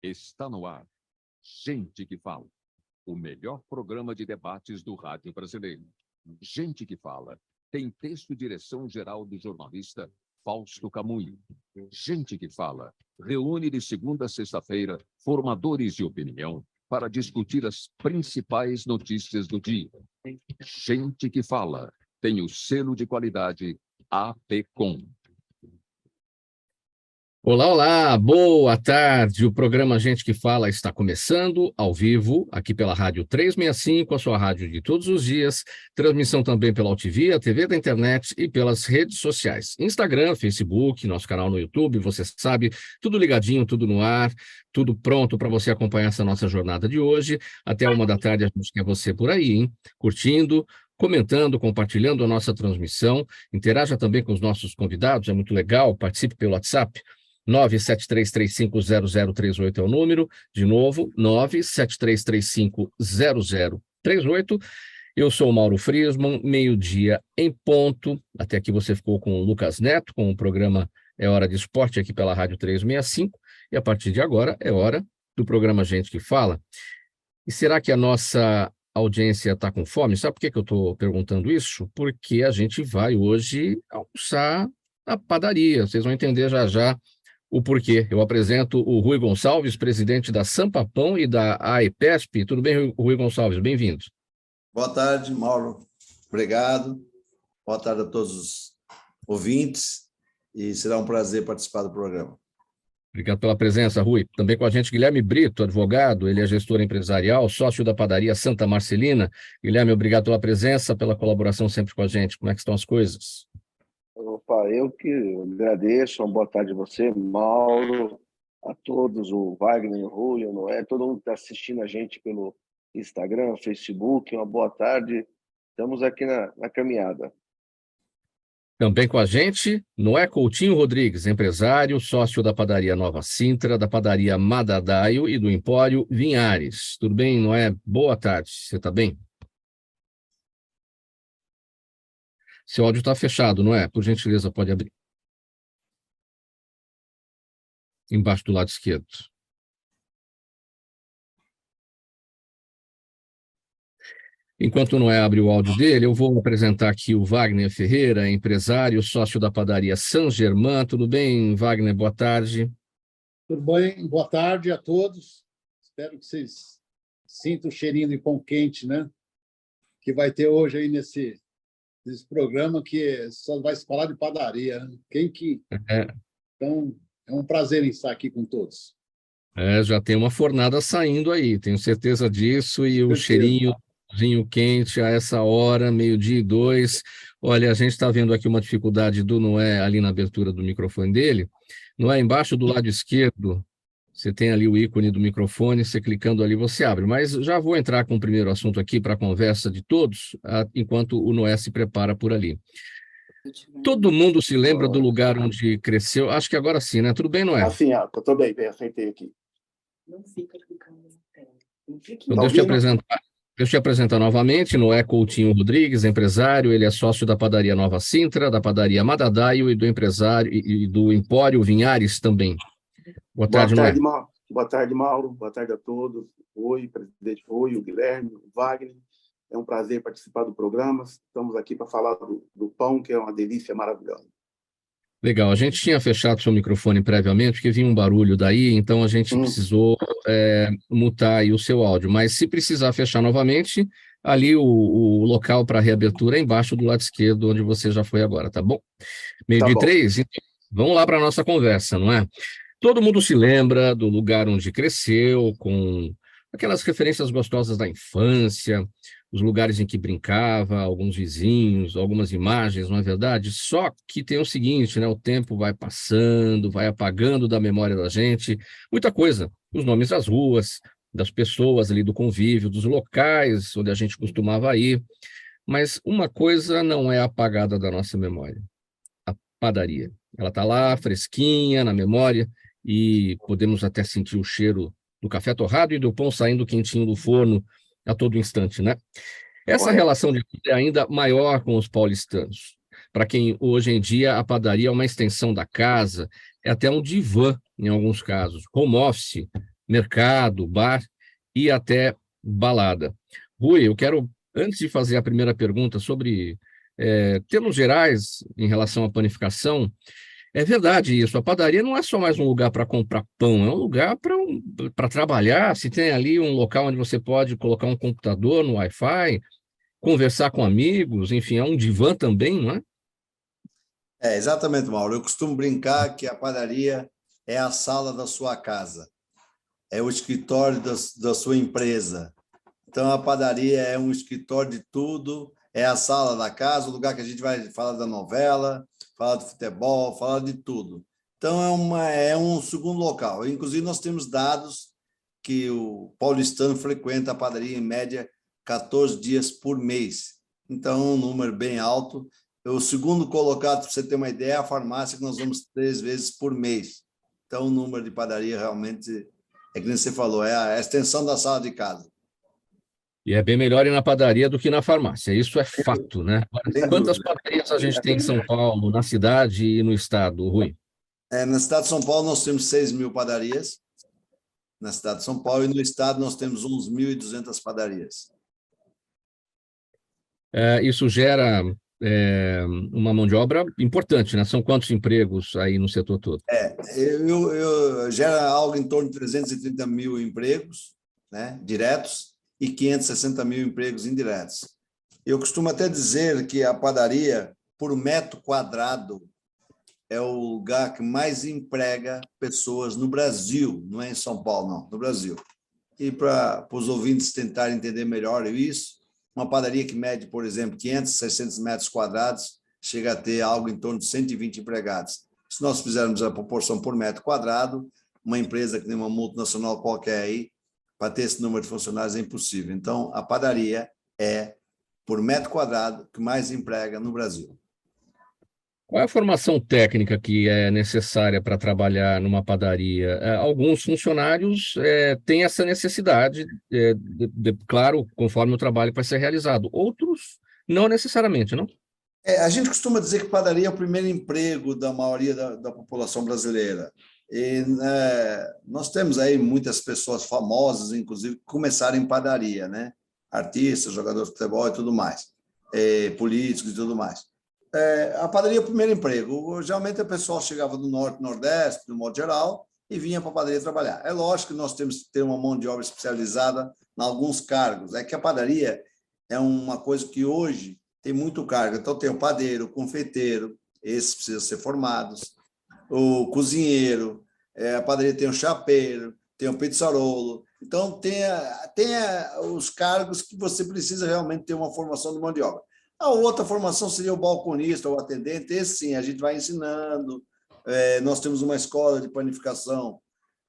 Está no ar. Gente que Fala. O melhor programa de debates do rádio brasileiro. Gente que Fala. Tem texto e direção geral do jornalista Fausto Camunho. Gente que Fala. Reúne de segunda a sexta-feira formadores de opinião para discutir as principais notícias do dia. Gente que Fala. Tem o selo de qualidade APCOM. Olá, olá, boa tarde. O programa Gente que Fala está começando ao vivo, aqui pela Rádio 365, a sua rádio de todos os dias. Transmissão também pela UTV, a TV da internet e pelas redes sociais. Instagram, Facebook, nosso canal no YouTube, você sabe, tudo ligadinho, tudo no ar, tudo pronto para você acompanhar essa nossa jornada de hoje. Até 1h da tarde a gente quer você por aí, hein? Curtindo, comentando, compartilhando a nossa transmissão. Interaja também com os nossos convidados, é muito legal, participe pelo WhatsApp. 973350038 é o número, de novo, 973350038. Eu sou o Mauro Friesman, meio-dia em ponto. Até aqui você ficou com o Lucas Neto, com o programa É Hora de Esporte, aqui pela Rádio 365. E a partir de agora é hora do programa Gente que Fala. E será que a nossa audiência está com fome? Sabe por que eu estou perguntando isso? Porque a gente vai hoje almoçar na padaria. Vocês vão entender já já o porquê. Eu apresento o Rui Gonçalves, presidente da Sampa Pão e da AEPESP. Tudo bem, Rui Gonçalves? Bem-vindo. Boa tarde, Mauro. Obrigado. Boa tarde a todos os ouvintes e será um prazer participar do programa. Obrigado pela presença, Rui. Também com a gente, Guilherme Brito, advogado, ele é gestor empresarial, sócio da padaria Santa Marcelina. Guilherme, obrigado pela presença, pela colaboração sempre com a gente. Como é que estão as coisas? Opa, eu que agradeço. Uma boa tarde a você, Mauro, a todos, o Wagner, o Rui, o Noé, todo mundo que está assistindo a gente pelo Instagram, Facebook. Uma boa tarde. Estamos aqui na caminhada. Também com a gente, Noé Coutinho Rodrigues, empresário, sócio da padaria Nova Sintra, da padaria Madadaio e do Empório Vinhares. Tudo bem, Noé? Boa tarde. Você está bem? Seu áudio está fechado, não é? Por gentileza, pode abrir. Embaixo do lado esquerdo. Enquanto não abre o áudio dele, eu vou apresentar aqui o Wagner Ferreira, empresário, sócio da padaria San Germán. Tudo bem, Wagner? Boa tarde. Tudo bem? Boa tarde a todos. Espero que vocês sintam o cheirinho de pão quente, né? Que vai ter hoje aí nesse programa, que só vai se falar de padaria, né? Então, é um prazer estar aqui com todos. Já tem uma fornada saindo aí, tenho certeza disso, e o cheirinho vinho quente a essa hora, 12:02. Olha, a gente está vendo aqui uma dificuldade do Noé ali na abertura do microfone dele. Noé, embaixo do lado esquerdo, você tem ali o ícone do microfone, você clicando ali, você abre. Mas já vou entrar com o primeiro assunto aqui para a conversa de todos, enquanto o Noé se prepara por ali. Todo mundo se lembra do lugar onde cresceu? Acho que agora sim, né? Tudo bem, Noé? Assim, estou bem, aceitei aqui. Não fica clicando na tela. Então, deixa eu te apresentar novamente. Noé Coutinho Rodrigues, empresário, ele é sócio da padaria Nova Sintra, da padaria Madadaio e do empresário e do Empório Vinhares também. Boa tarde, Noé. Boa tarde, Mauro. Boa tarde a todos. Oi, presidente Rui, o Guilherme, o Wagner. É um prazer participar do programa. Estamos aqui para falar do pão, que é uma delícia maravilhosa. Legal. A gente tinha fechado seu microfone previamente, porque vinha um barulho daí, então a gente precisou mutar aí o seu áudio. Mas se precisar fechar novamente, ali o local para reabertura é embaixo do lado esquerdo, onde você já foi agora, tá bom? 12:03, então, vamos lá para a nossa conversa, não é? Todo mundo se lembra do lugar onde cresceu, com aquelas referências gostosas da infância, os lugares em que brincava, alguns vizinhos, algumas imagens, não é verdade? Só que tem o seguinte, né? O tempo vai passando, vai apagando da memória da gente muita coisa. Os nomes das ruas, das pessoas ali do convívio, dos locais onde a gente costumava ir. Mas uma coisa não é apagada da nossa memória: a padaria. Ela está lá, fresquinha, na memória, e podemos até sentir o cheiro do café torrado e do pão saindo quentinho do forno a todo instante, né? Essa relação de vida é ainda maior com os paulistanos. Para quem hoje em dia a padaria é uma extensão da casa, é até um divã em alguns casos. Home office mercado, bar e até balada. Rui, eu quero, antes de fazer a primeira pergunta sobre termos gerais em relação à panificação, é verdade isso, a padaria não é só mais um lugar para comprar pão, é um lugar para trabalhar, se tem ali um local onde você pode colocar um computador no Wi-Fi, conversar com amigos, enfim, é um divã também, não é? É, exatamente, Mauro. Eu costumo brincar que a padaria é a sala da sua casa, é o escritório da sua empresa. Então, a padaria é um escritório de tudo, é a sala da casa, o lugar que a gente vai falar da novela, falar do futebol, falar de tudo. Então, é um segundo local. Inclusive, nós temos dados que o paulistano frequenta a padaria em média 14 dias por mês. Então, um número bem alto. O segundo colocado, para você ter uma ideia, é a farmácia, que nós vamos 3 vezes por mês. Então, o número de padaria realmente, é que nem você falou, é a extensão da sala de casa. E é bem melhor ir na padaria do que na farmácia, isso é fato, né? Sem Quantas dúvida. padarias a gente tem em São Paulo, na cidade e no estado, Rui? Na cidade de São Paulo, nós temos 6.000 padarias, na cidade de São Paulo, e no estado nós temos uns 1.200 padarias. Isso gera uma mão de obra importante, né? São quantos empregos aí no setor todo? Gera algo em torno de 330 mil empregos, né, diretos, e 560 mil empregos indiretos. Eu costumo até dizer que a padaria, por metro quadrado, é o lugar que mais emprega pessoas no Brasil, não é em São Paulo, não, no Brasil. E para os ouvintes tentarem entender melhor isso, uma padaria que mede, por exemplo, 500, 600 metros quadrados, chega a ter algo em torno de 120 empregados. Se nós fizermos a proporção por metro quadrado, uma empresa que tem uma multinacional qualquer aí, para ter esse número de funcionários é impossível. Então, a padaria é, por metro quadrado, que mais emprega no Brasil. Qual é a formação técnica que é necessária para trabalhar numa padaria? Alguns funcionários têm essa necessidade, claro, conforme o trabalho vai ser realizado. Outros, não necessariamente, não? A gente costuma dizer que padaria é o primeiro emprego da maioria da população brasileira. E, nós temos aí muitas pessoas famosas, inclusive, que começaram em padaria, né? Artistas, jogadores de futebol e tudo mais, políticos e tudo mais. A padaria é o primeiro emprego. Geralmente, o pessoal chegava do Norte, Nordeste, no modo geral, e vinha para a padaria trabalhar. É lógico que nós temos que ter uma mão de obra especializada em alguns cargos. É que a padaria é uma coisa que hoje tem muito cargo. Então, tem o padeiro, o confeiteiro, esses precisam ser formados, o cozinheiro, a padaria tem o chapeiro, tem o pizzarolo. Então, tem os cargos que você precisa realmente ter uma formação de mão de obra. A outra formação seria o balconista ou atendente, esse sim, a gente vai ensinando. Nós temos uma escola de panificação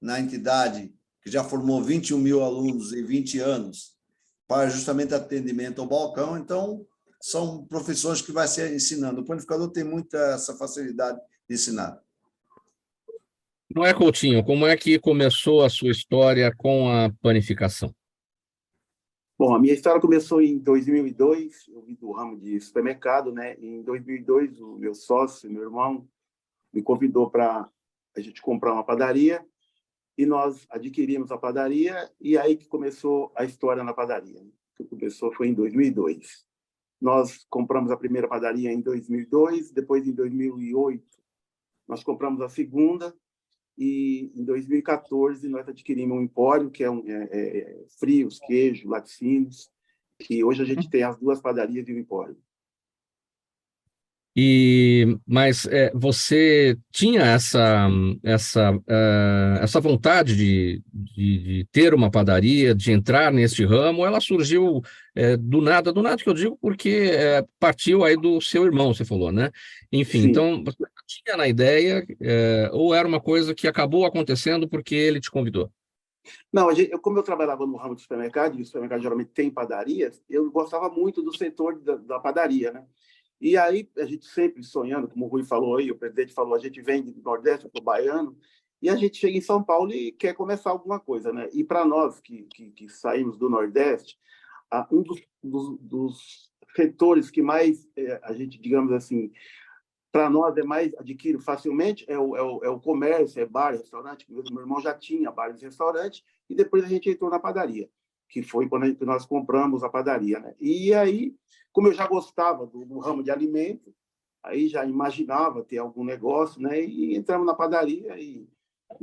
na entidade que já formou 21 mil alunos em 20 anos para justamente atendimento ao balcão. Então, são profissões que vai ser ensinando. O panificador tem muita essa facilidade de ensinar. Não é, Coutinho? Como é que começou a sua história com a panificação? Bom, a minha história começou em 2002, eu vim do ramo de supermercado, né? Em 2002, o meu sócio, meu irmão, me convidou para a gente comprar uma padaria e nós adquirimos a padaria e aí que começou a história na padaria. O que começou foi em 2002. Nós compramos a primeira padaria em 2002, depois em 2008 nós compramos a segunda e em 2014 nós adquirimos um empório, que é frios, queijo, laticínios, que hoje a gente tem as duas padarias e o empório. Mas você tinha essa vontade de ter uma padaria, de entrar neste ramo, ou ela surgiu do nada que eu digo, porque partiu aí do seu irmão, você falou, né? Enfim, Sim. então você tinha na ideia, ou era uma coisa que acabou acontecendo porque ele te convidou? Não, como eu trabalhava no ramo de supermercado, e o supermercado geralmente tem padarias, eu gostava muito do setor da padaria, né? E aí, a gente sempre sonhando, como o Rui falou aí, o presidente falou, a gente vem do Nordeste para o Baiano, e a gente chega em São Paulo e quer começar alguma coisa, né? E para nós que saímos do Nordeste, um dos setores que mais a gente, digamos assim, para nós é mais adquire facilmente é o comércio, é bar, restaurante. Meu irmão já tinha bar e restaurante, e depois a gente entrou na padaria, que foi quando nós compramos a padaria, né? E aí, como eu já gostava do ramo de alimento, aí já imaginava ter algum negócio, né? E entramos na padaria e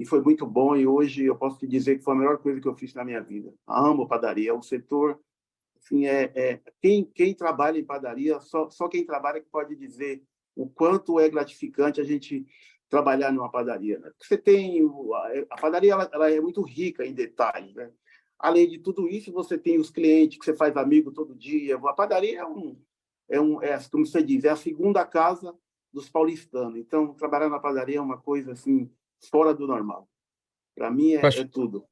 foi muito bom. E hoje eu posso te dizer que foi a melhor coisa que eu fiz na minha vida. Amo padaria, é um setor, assim, quem trabalha em padaria, só quem trabalha que pode dizer o quanto é gratificante a gente trabalhar numa padaria, né? Você tem a padaria, ela é muito rica em detalhes, né? Além de tudo isso, você tem os clientes que você faz amigo todo dia. A padaria como você diz, é a segunda casa dos paulistanos. Então, trabalhar na padaria é uma coisa assim fora do normal. Para mim é tudo.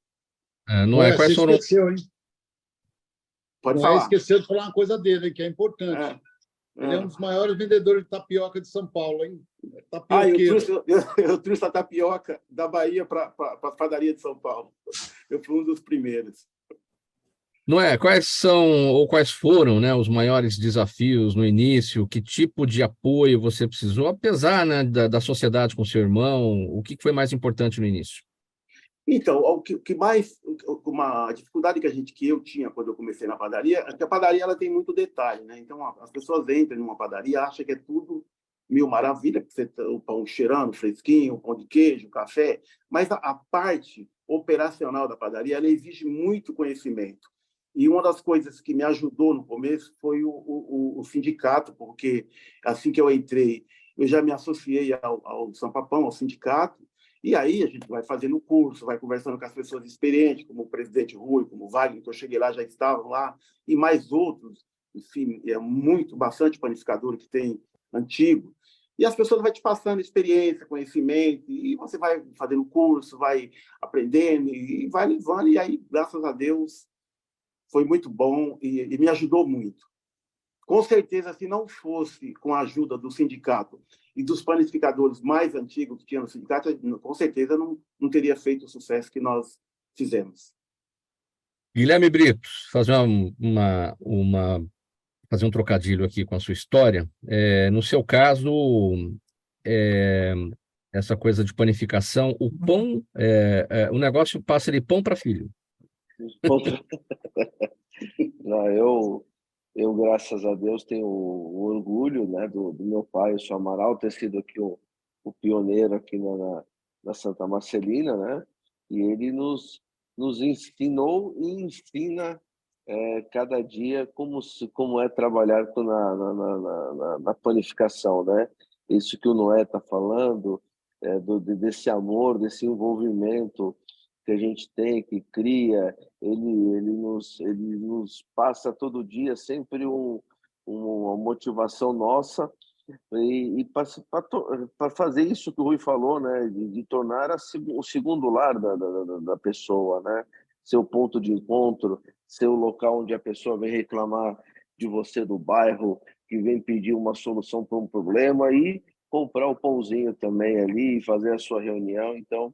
Não é? Quais Você foram? esqueceu, hein? Pode Não é, falar. esqueceu de falar uma coisa dele, que é importante. Ele é um dos maiores vendedores de tapioca de São Paulo, hein? Tapioqueiro. Eu trouxe a tapioca da Bahia para a padaria de São Paulo. Eu fui um dos primeiros. Não é? Quais são ou quais foram, né, os maiores desafios no início? Que tipo de apoio você precisou, apesar, né, da sociedade com seu irmão? O que foi mais importante no início? Então, o que mais, uma dificuldade que eu tinha quando eu comecei na padaria, é que a padaria ela tem muito detalhe, né? Então, as pessoas entram numa padaria, acham que é tudo mil maravilha, que você o pão cheirando, fresquinho, o pão de queijo, o café, mas a parte operacional da padaria, ela exige muito conhecimento. E uma das coisas que me ajudou no começo foi o sindicato, porque assim que eu entrei, eu já me associei ao São Papão, ao sindicato. E aí a gente vai fazendo curso, vai conversando com as pessoas experientes, como o presidente Rui, como o Wagner, que eu cheguei lá, já estavam lá, e mais outros, enfim, bastante panificador que tem antigo. E as pessoas vão te passando experiência, conhecimento, e você vai fazendo curso, vai aprendendo, e vai levando, e aí, graças a Deus, foi muito bom e me ajudou muito. Com certeza, se não fosse com a ajuda do sindicato e dos panificadores mais antigos que tinham no sindicato, com certeza não teria feito o sucesso que nós fizemos. Guilherme Brito, fazer um trocadilho aqui com a sua história. No seu caso, é, essa coisa de panificação, o pão, o negócio passa de pão para filho. Não, eu, graças a Deus, tenho o orgulho, né, do meu pai, o seu Amaral, ter sido aqui o pioneiro aqui na Santa Marcelina, né? E ele nos ensinou e ensina cada dia como é trabalhar na panificação, né? Isso que o Noé está falando, desse amor, desse envolvimento que a gente tem, que cria, ele nos passa todo dia sempre uma motivação nossa e para fazer isso que o Rui falou, né, de tornar o segundo lar da pessoa, né, seu ponto de encontro, seu local onde a pessoa vem reclamar de você do bairro, que vem pedir uma solução para um problema e comprar o pãozinho também ali, fazer a sua reunião. Então,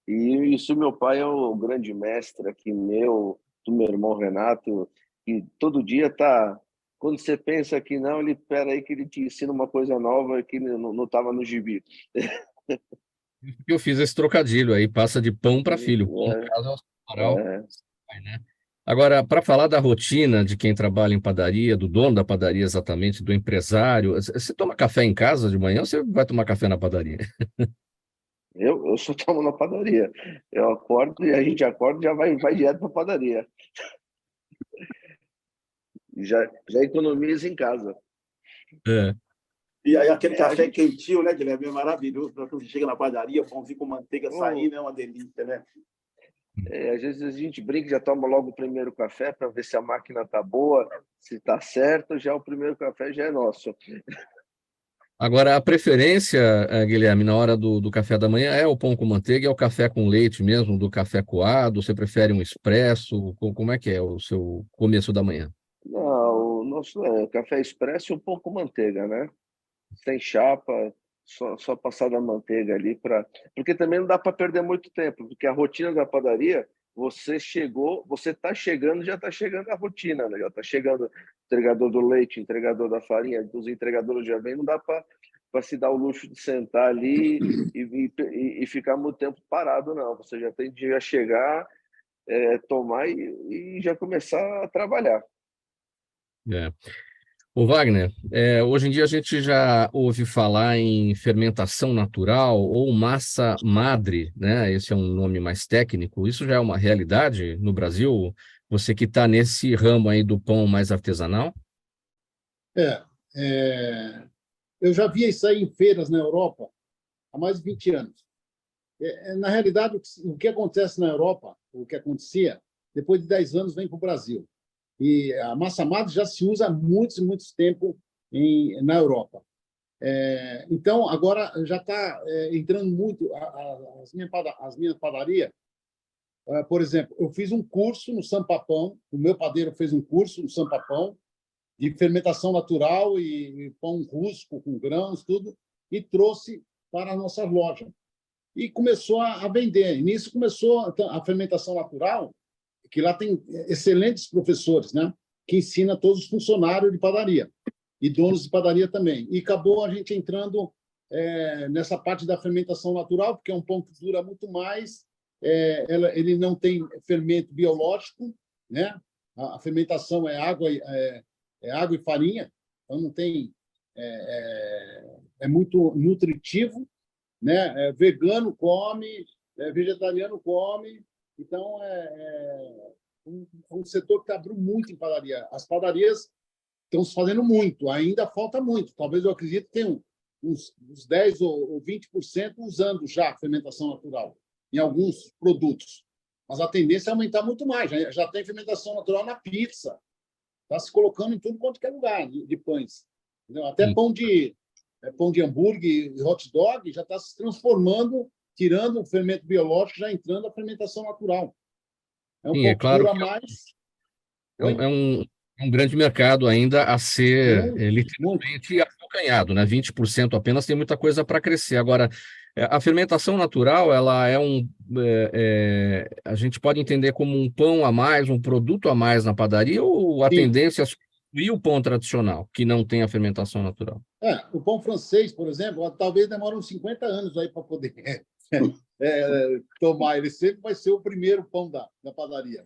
e isso meu pai é o grande mestre aqui do meu irmão Renato, que todo dia tá, quando você pensa que não, ele espera aí que ele te ensina uma coisa nova que não estava no gibi. Eu fiz esse trocadilho aí, passa de pão para filho. Pão, no caso, é o Amaral, né? Agora, para falar da rotina de quem trabalha em padaria, do dono da padaria exatamente, do empresário, você toma café em casa de manhã ou você vai tomar café na padaria? Eu só tomo na padaria. Eu acordo e a gente acorda e já vai direto para a padaria. Já economiza em casa. É. E aí aquele café quentinho, né, Guilherme? É maravilhoso. Quando você chega na padaria, pãozinho com manteiga saindo, é uma delícia, né? Às vezes a gente brinca, já toma logo o primeiro café para ver se a máquina está boa, se está certo, já o primeiro café já é nosso. Agora, a preferência, Guilherme, na hora do café da manhã é o pão com manteiga, é o café com leite mesmo, do café coado? Você prefere um expresso? Como é que é o seu começo da manhã? Não, o nosso café expresso e um pouco manteiga, né? Sem chapa, só passar da manteiga ali porque também não dá para perder muito tempo, porque a rotina da padaria, você está chegando, já está chegando a rotina, né? Já está chegando o entregador do leite, entregador da farinha, os entregadores já vêm, não dá para para se dar o luxo de sentar ali e ficar muito tempo parado, não. Você já tem que chegar, tomar e já começar a trabalhar. É. Ô Wagner, hoje em dia a gente já ouve falar em fermentação natural ou massa madre, né? Esse é um nome mais técnico. Isso já é uma realidade no Brasil? Você que está nesse ramo aí do pão mais artesanal? Eu já via isso aí em feiras na Europa há mais de 20 anos. Na realidade, o que acontece na Europa, o que acontecia, depois de 10 anos vem para o Brasil. E a massa madre já se usa há muitos tempo na Europa. Então, agora já está entrando muito as minhas padarias. Por exemplo, eu fiz um curso no Sampapão, o meu padeiro fez um curso no Sampapão de fermentação natural e pão rústico com grãos, tudo, e trouxe para a nossa loja. E começou a vender. E nisso começou a fermentação natural, que lá tem excelentes professores, né, que ensinam todos os funcionários de padaria e donos de padaria também. E acabou a gente entrando nessa parte da fermentação natural, porque é um pão que dura muito mais, ele não tem fermento biológico, né? A fermentação é água e farinha, então não tem muito nutritivo, né? Vegano come, vegetariano come. Então, um setor que abriu muito em padaria. As padarias estão se fazendo muito, ainda falta muito. Talvez, eu acredito, que tem uns 10% ou 20% usando já a fermentação natural em alguns produtos. Mas a tendência é aumentar muito mais. Já tem fermentação natural na pizza. Está se colocando em tudo quanto é lugar de pães. Entendeu? Até pão de hambúrguer e hot dog já está se transformando, tirando o fermento biológico, já entrando a fermentação natural. É um Sim, pouco claro dura que mais. é um grande mercado ainda a ser Muito. literalmente abocanhado, né? 20% apenas tem muita coisa para crescer. Agora, a fermentação natural, ela a gente pode entender como um pão a mais, um produto a mais na padaria, ou a Sim. tendência é substituir o pão tradicional, que não tem a fermentação natural? O pão francês, por exemplo, talvez demore uns 50 anos aí para poder tomar. Ele sempre vai ser o primeiro pão da padaria.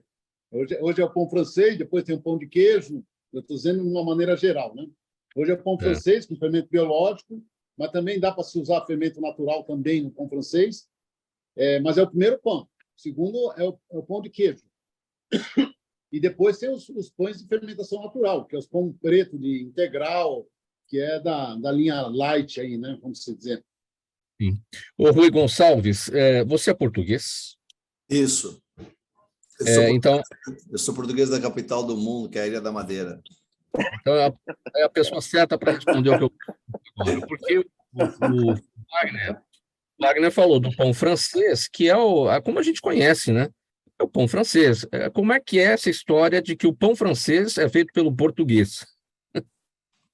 Hoje é o pão francês, depois tem o pão de queijo. Eu estou dizendo de uma maneira geral, né? Hoje é o pão francês com fermento biológico, mas também dá para se usar fermento natural também no pão francês. Mas é o primeiro pão. O segundo é o pão de queijo. E depois tem os pães de fermentação natural, que é os pão preto de integral, que é da linha light aí, né? Vamos dizer. Sim. Ô, Rui Gonçalves, você é português? Isso. Então, Eu sou português da capital do mundo, que é a Ilha da Madeira. Então, é a pessoa certa para responder o que eu agora. Porque o Wagner falou do pão francês, que é como a gente conhece, né? É o pão francês. Como é que é essa história de que o pão francês é feito pelo português?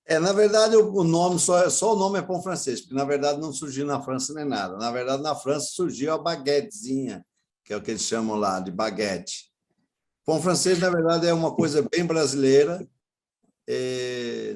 Na verdade, o nome só o nome é pão francês, porque, na verdade, não surgiu na França nem nada. Na verdade, na França surgiu a baguetezinha, que é o que eles chamam lá de baguete. Pão francês, na verdade, é uma coisa bem brasileira.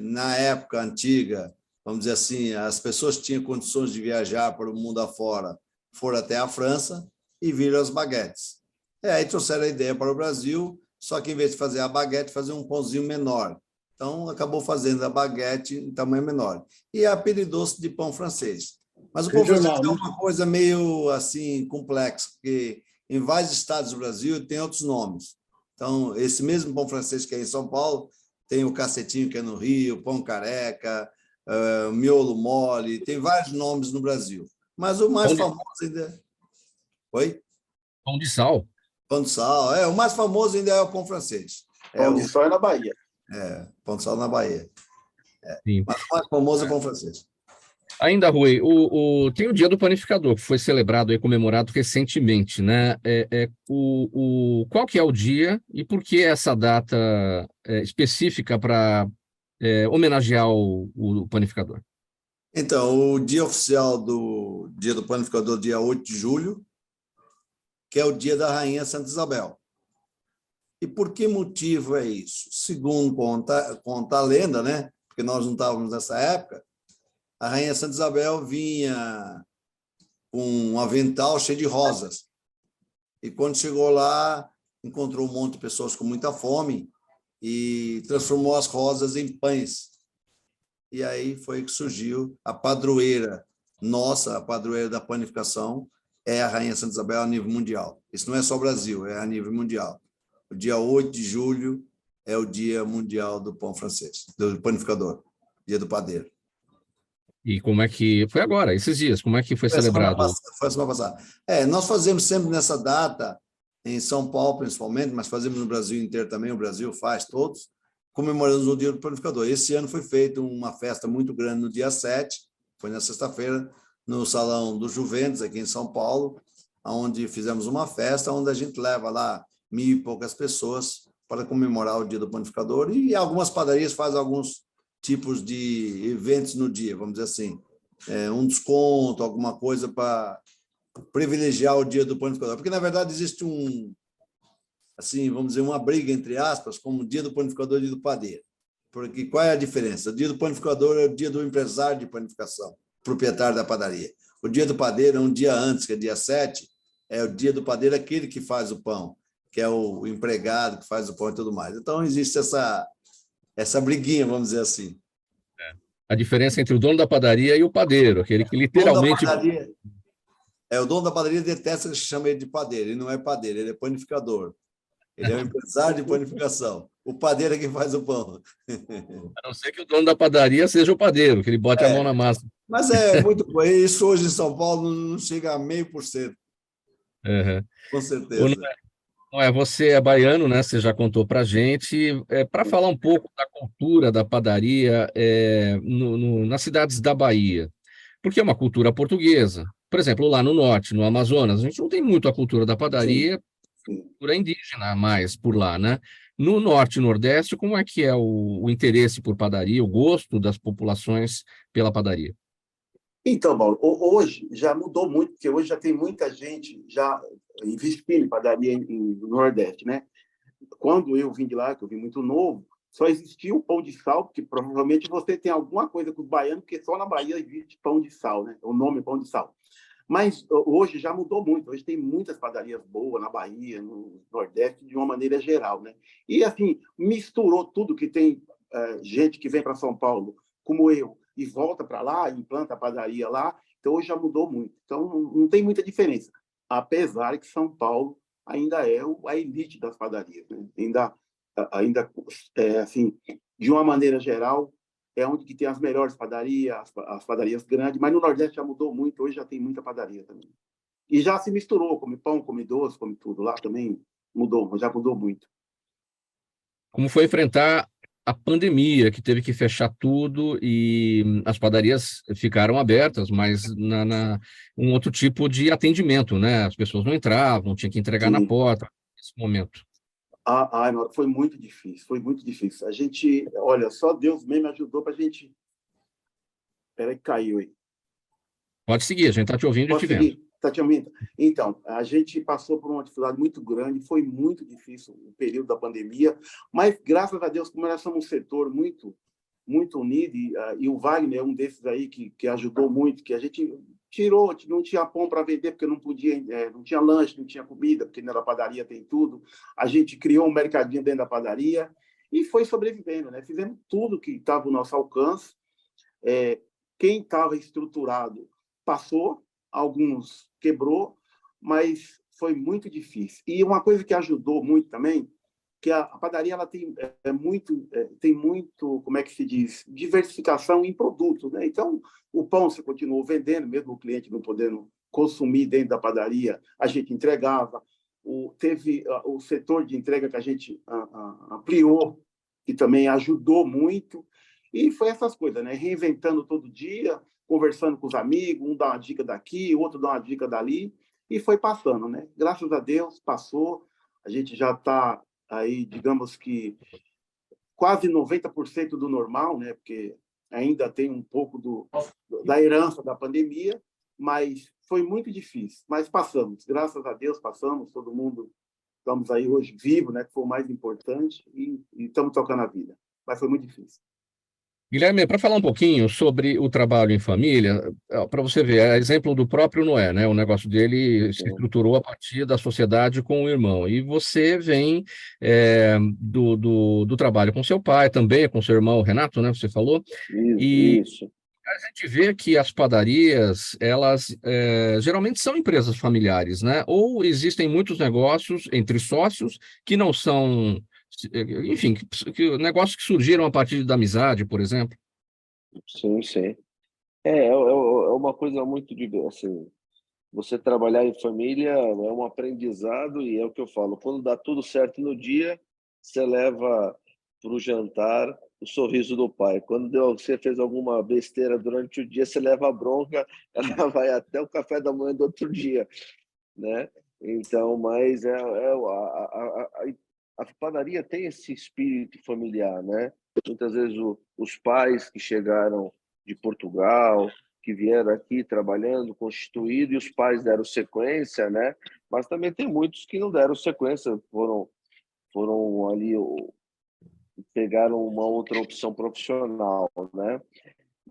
Na época antiga, vamos dizer assim, as pessoas tinham condições de viajar para o mundo afora, foram até a França e viram as baguetes. Aí trouxeram a ideia para o Brasil, só que, em vez de fazer a baguete, fazer um pãozinho menor. Então, acabou fazendo a baguete em tamanho menor. E apelidou-se de pão francês. Mas o pão francês é uma coisa meio assim complexa, porque em vários estados do Brasil tem outros nomes. Então, esse mesmo pão francês que é em São Paulo, tem o cacetinho, que é no Rio, pão careca, miolo mole, tem vários nomes no Brasil. Mas o mais famoso ainda... Oi? Pão de sal. Pão de sal. O mais famoso ainda é o pão francês. Pão de sal é na Bahia. Pão de sal na Bahia. Sim. Mas o mais famoso é o pão francês. Ainda, Rui, tem o Dia do Panificador, que foi celebrado e comemorado recentemente, né? Qual que é o dia e por que essa data específica para homenagear o panificador? Então, o dia oficial do Dia do Panificador, dia 8 de julho, que é o dia da Rainha Santa Isabel. E por que motivo é isso? Segundo conta a lenda, né? Porque nós não estávamos nessa época, a rainha Santa Isabel vinha com um avental cheio de rosas. E quando chegou lá, encontrou um monte de pessoas com muita fome e transformou as rosas em pães. E aí foi que surgiu a padroeira nossa, a padroeira da panificação, é a rainha Santa Isabel a nível mundial. Isso não é só Brasil, é a nível mundial. O dia 8 de julho é o dia mundial do pão francês, do panificador, dia do padeiro. E como é que foi agora, esses dias? Como é que foi celebrado? Foi a semana passada. Nós fazemos sempre nessa data, em São Paulo principalmente, mas fazemos no Brasil inteiro também, o Brasil faz todos, comemoramos o dia do panificador. Esse ano foi feita uma festa muito grande no dia 7, foi na sexta-feira, no Salão do Juventus, aqui em São Paulo, onde fizemos uma festa, onde a gente leva lá 1.000 e poucas pessoas para comemorar o dia do panificador, e algumas padarias fazem alguns tipos de eventos no dia, vamos dizer assim, um desconto, alguma coisa para privilegiar o dia do panificador, porque, na verdade, existe assim, vamos dizer, uma briga, entre aspas, como o dia do panificador e o dia do padeiro. Porque qual é a diferença? O dia do panificador é o dia do empresário de panificação, proprietário da padaria. O dia do padeiro é um dia antes, que é dia 7, é o dia do padeiro, aquele que faz o pão, que é o empregado que faz o pão e tudo mais. Então, existe essa briguinha, vamos dizer assim. A diferença entre o dono da padaria e o padeiro, aquele que literalmente... O dono da padaria detesta que se chame ele de padeiro. Ele não é padeiro, ele é panificador. Ele é um empresário de panificação. O padeiro é quem faz o pão. A não ser que o dono da padaria seja o padeiro, que ele bote a mão na massa. Mas é muito... Isso hoje em São Paulo não chega a 0,5%. Uhum. Com certeza. Você é baiano, né? Você já contou para a gente. Para falar um pouco da cultura da padaria nas cidades da Bahia, porque é uma cultura portuguesa. Por exemplo, lá no norte, no Amazonas, a gente não tem muito a cultura da padaria, cultura indígena mais por lá, né? No norte e nordeste, como é que é o interesse por padaria, o gosto das populações pela padaria? Então, Paulo, hoje já mudou muito, porque hoje já tem muita gente já investindo em padaria no Nordeste, né? Quando eu vim de lá, que eu vim muito novo, só existia o pão de sal, porque provavelmente você tem alguma coisa com os baianos, porque só na Bahia existe pão de sal, né? O nome é pão de sal. Mas hoje já mudou muito. Hoje tem muitas padarias boas na Bahia, no Nordeste, de uma maneira geral, né? E, assim, misturou tudo que tem gente que vem para São Paulo, como eu, e volta para lá, implanta a padaria lá. Então, hoje já mudou muito. Então, não tem muita diferença. Apesar que São Paulo ainda é a elite das padarias, né? Ainda assim, de uma maneira geral, é onde que tem as melhores padarias, as padarias grandes, mas no Nordeste já mudou muito, hoje já tem muita padaria também. E já se misturou, come pão, come doce, come tudo. Lá também mudou, já mudou muito. Como foi enfrentar a pandemia, que teve que fechar tudo e as padarias ficaram abertas, mas um outro tipo de atendimento, né? As pessoas não entravam, tinha que entregar na porta nesse momento. Foi muito difícil, foi muito difícil. A gente, olha, só Deus mesmo ajudou para a gente... Peraí, caiu aí. Pode seguir, a gente está te ouvindo e te vendo. Está te ouvindo? Então, a gente passou por uma dificuldade muito grande, foi muito difícil o período da pandemia, mas, graças a Deus, como nós somos um setor muito, muito unido, e o Wagner é um desses aí que ajudou muito, que a gente tirou, não tinha pão para vender, porque não podia, não tinha lanche, não tinha comida, porque na padaria tem tudo. A gente criou um mercadinho dentro da padaria e foi sobrevivendo, né? Fizemos tudo que estava ao nosso alcance. Quem estava estruturado passou, alguns quebrou, mas foi muito difícil. E uma coisa que ajudou muito também, que a padaria ela tem muito, como é que se diz, diversificação em produtos, né? Então, o pão você continuou vendendo, mesmo o cliente não podendo consumir dentro da padaria, a gente entregava. Teve o setor de entrega que a gente ampliou, que também ajudou muito. E foi essas coisas, né? Reinventando todo dia, conversando com os amigos, um dá uma dica daqui, o outro dá uma dica dali, e foi passando, né? Graças a Deus, passou. A gente já está aí, digamos que quase 90% do normal, né? Porque ainda tem um pouco da herança da pandemia, mas foi muito difícil. Mas passamos, graças a Deus passamos, todo mundo estamos aí hoje vivos, né? Que foi o mais importante, e estamos tocando a vida. Mas foi muito difícil. Guilherme, para falar um pouquinho sobre o trabalho em família, para você ver, é exemplo do próprio Noé, né? O negócio dele se estruturou a partir da sociedade com o irmão. E você vem do trabalho com seu pai, também com seu irmão Renato, né? Você falou. E Isso. a gente vê que as padarias, elas geralmente são empresas familiares, né? Ou existem muitos negócios entre sócios que não são, enfim, negócios que surgiram a partir da amizade, por exemplo. Sim, sim. É uma coisa muito diversa. Assim, você trabalhar em família é um aprendizado e é o que eu falo. Quando dá tudo certo no dia, você leva para o jantar o sorriso do pai. Quando você fez alguma besteira durante o dia, você leva a bronca, ela vai até o café da manhã do outro dia, né? Então, mas a padaria tem esse espírito familiar, né? Muitas vezes os pais que chegaram de Portugal, que vieram aqui trabalhando, constituído, e os pais deram sequência, né? Mas também tem muitos que não deram sequência, foram ali, pegaram uma outra opção profissional, né?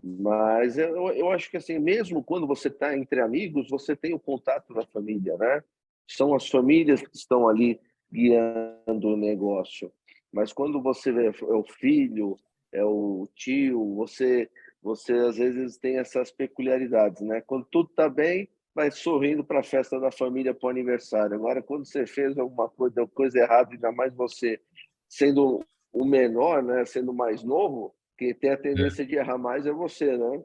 Mas eu acho que assim, mesmo quando você está entre amigos, você tem o contato da família, né? São as famílias que estão ali guiando o negócio. Mas quando você vê, é o filho, é o tio, você às vezes tem essas peculiaridades, né? Quando tudo está bem, vai sorrindo para a festa da família, para o aniversário. Agora, quando você fez alguma coisa, deu coisa errada, ainda mais você sendo o menor, né? Sendo mais novo, quem tem a tendência de errar mais é você, né?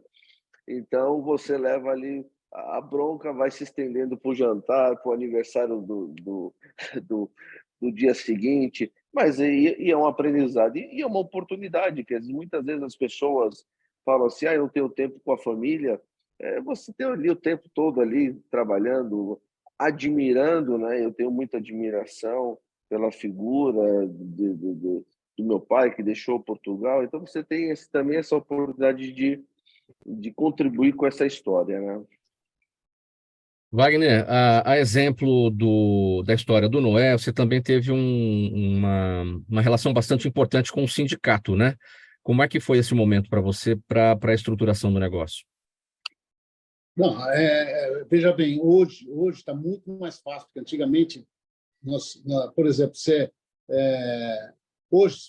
Então, você leva ali a bronca, vai se estendendo para o jantar, para o aniversário do, do dia seguinte, mas e é um aprendizado, e é uma oportunidade, que muitas vezes as pessoas falam assim, eu não tenho tempo com a família, você tem ali o tempo todo ali trabalhando, admirando, né? Eu tenho muita admiração pela figura do meu pai, que deixou Portugal. Então, você tem também essa oportunidade de contribuir com essa história, né? Wagner, a exemplo da história do Noé, você também teve uma relação bastante importante com o sindicato, né? Como é que foi esse momento para você, para a estruturação do negócio? Não, veja bem, hoje está muito mais fácil, porque antigamente, por exemplo, hoje,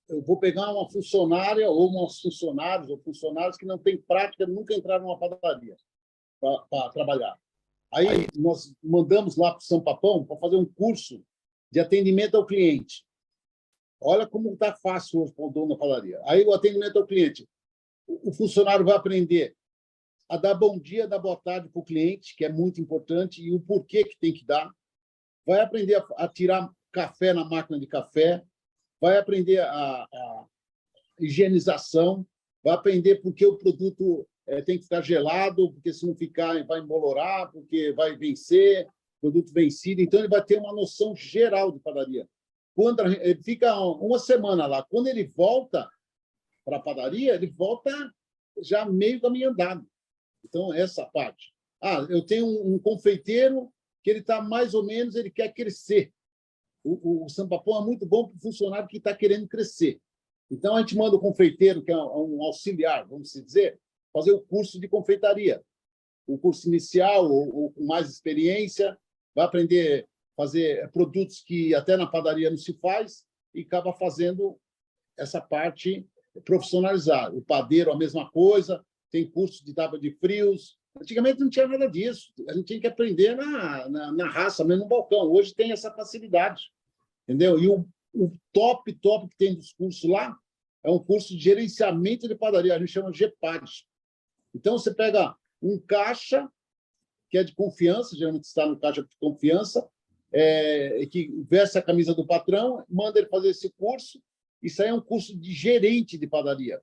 eu vou pegar uma funcionária ou uns funcionários ou funcionários que não têm prática, nunca entraram numa padaria para trabalhar. Aí nós mandamos lá para o São Papão para fazer um curso de atendimento ao cliente. Olha como está fácil hoje para o dono da padaria. Aí o atendimento ao cliente. O funcionário vai aprender a dar bom dia, dar boa tarde para o cliente, que é muito importante, e o porquê que tem que dar. Vai aprender a tirar café na máquina de café, vai aprender a higienização, vai aprender porque o produto tem que ficar gelado, porque se não ficar vai embolorar, porque vai vencer, produto vencido. Então, ele vai ter uma noção geral de padaria. Quando ele fica uma semana lá, quando ele volta para a padaria, ele volta já meio caminho andado. Então, essa parte. Eu tenho um confeiteiro que ele está mais ou menos, ele quer crescer. O São Papão é muito bom para o funcionário que está querendo crescer. Então, a gente manda o confeiteiro, que é um auxiliar, vamos dizer, fazer o curso de confeitaria. O curso inicial, ou com mais experiência, vai aprender a fazer produtos que até na padaria não se faz e acaba fazendo essa parte profissionalizada. O padeiro, a mesma coisa, tem curso de tábua de frios. Antigamente não tinha nada disso. A gente tinha que aprender na raça, mesmo no balcão. Hoje tem essa facilidade, entendeu? E o top que tem dos cursos lá é um curso de gerenciamento de padaria. A gente chama GEPAD. Então, você pega um caixa, que é de confiança, geralmente está no caixa de confiança, que veste a camisa do patrão, manda ele fazer esse curso. Isso aí é um curso de gerente de padaria.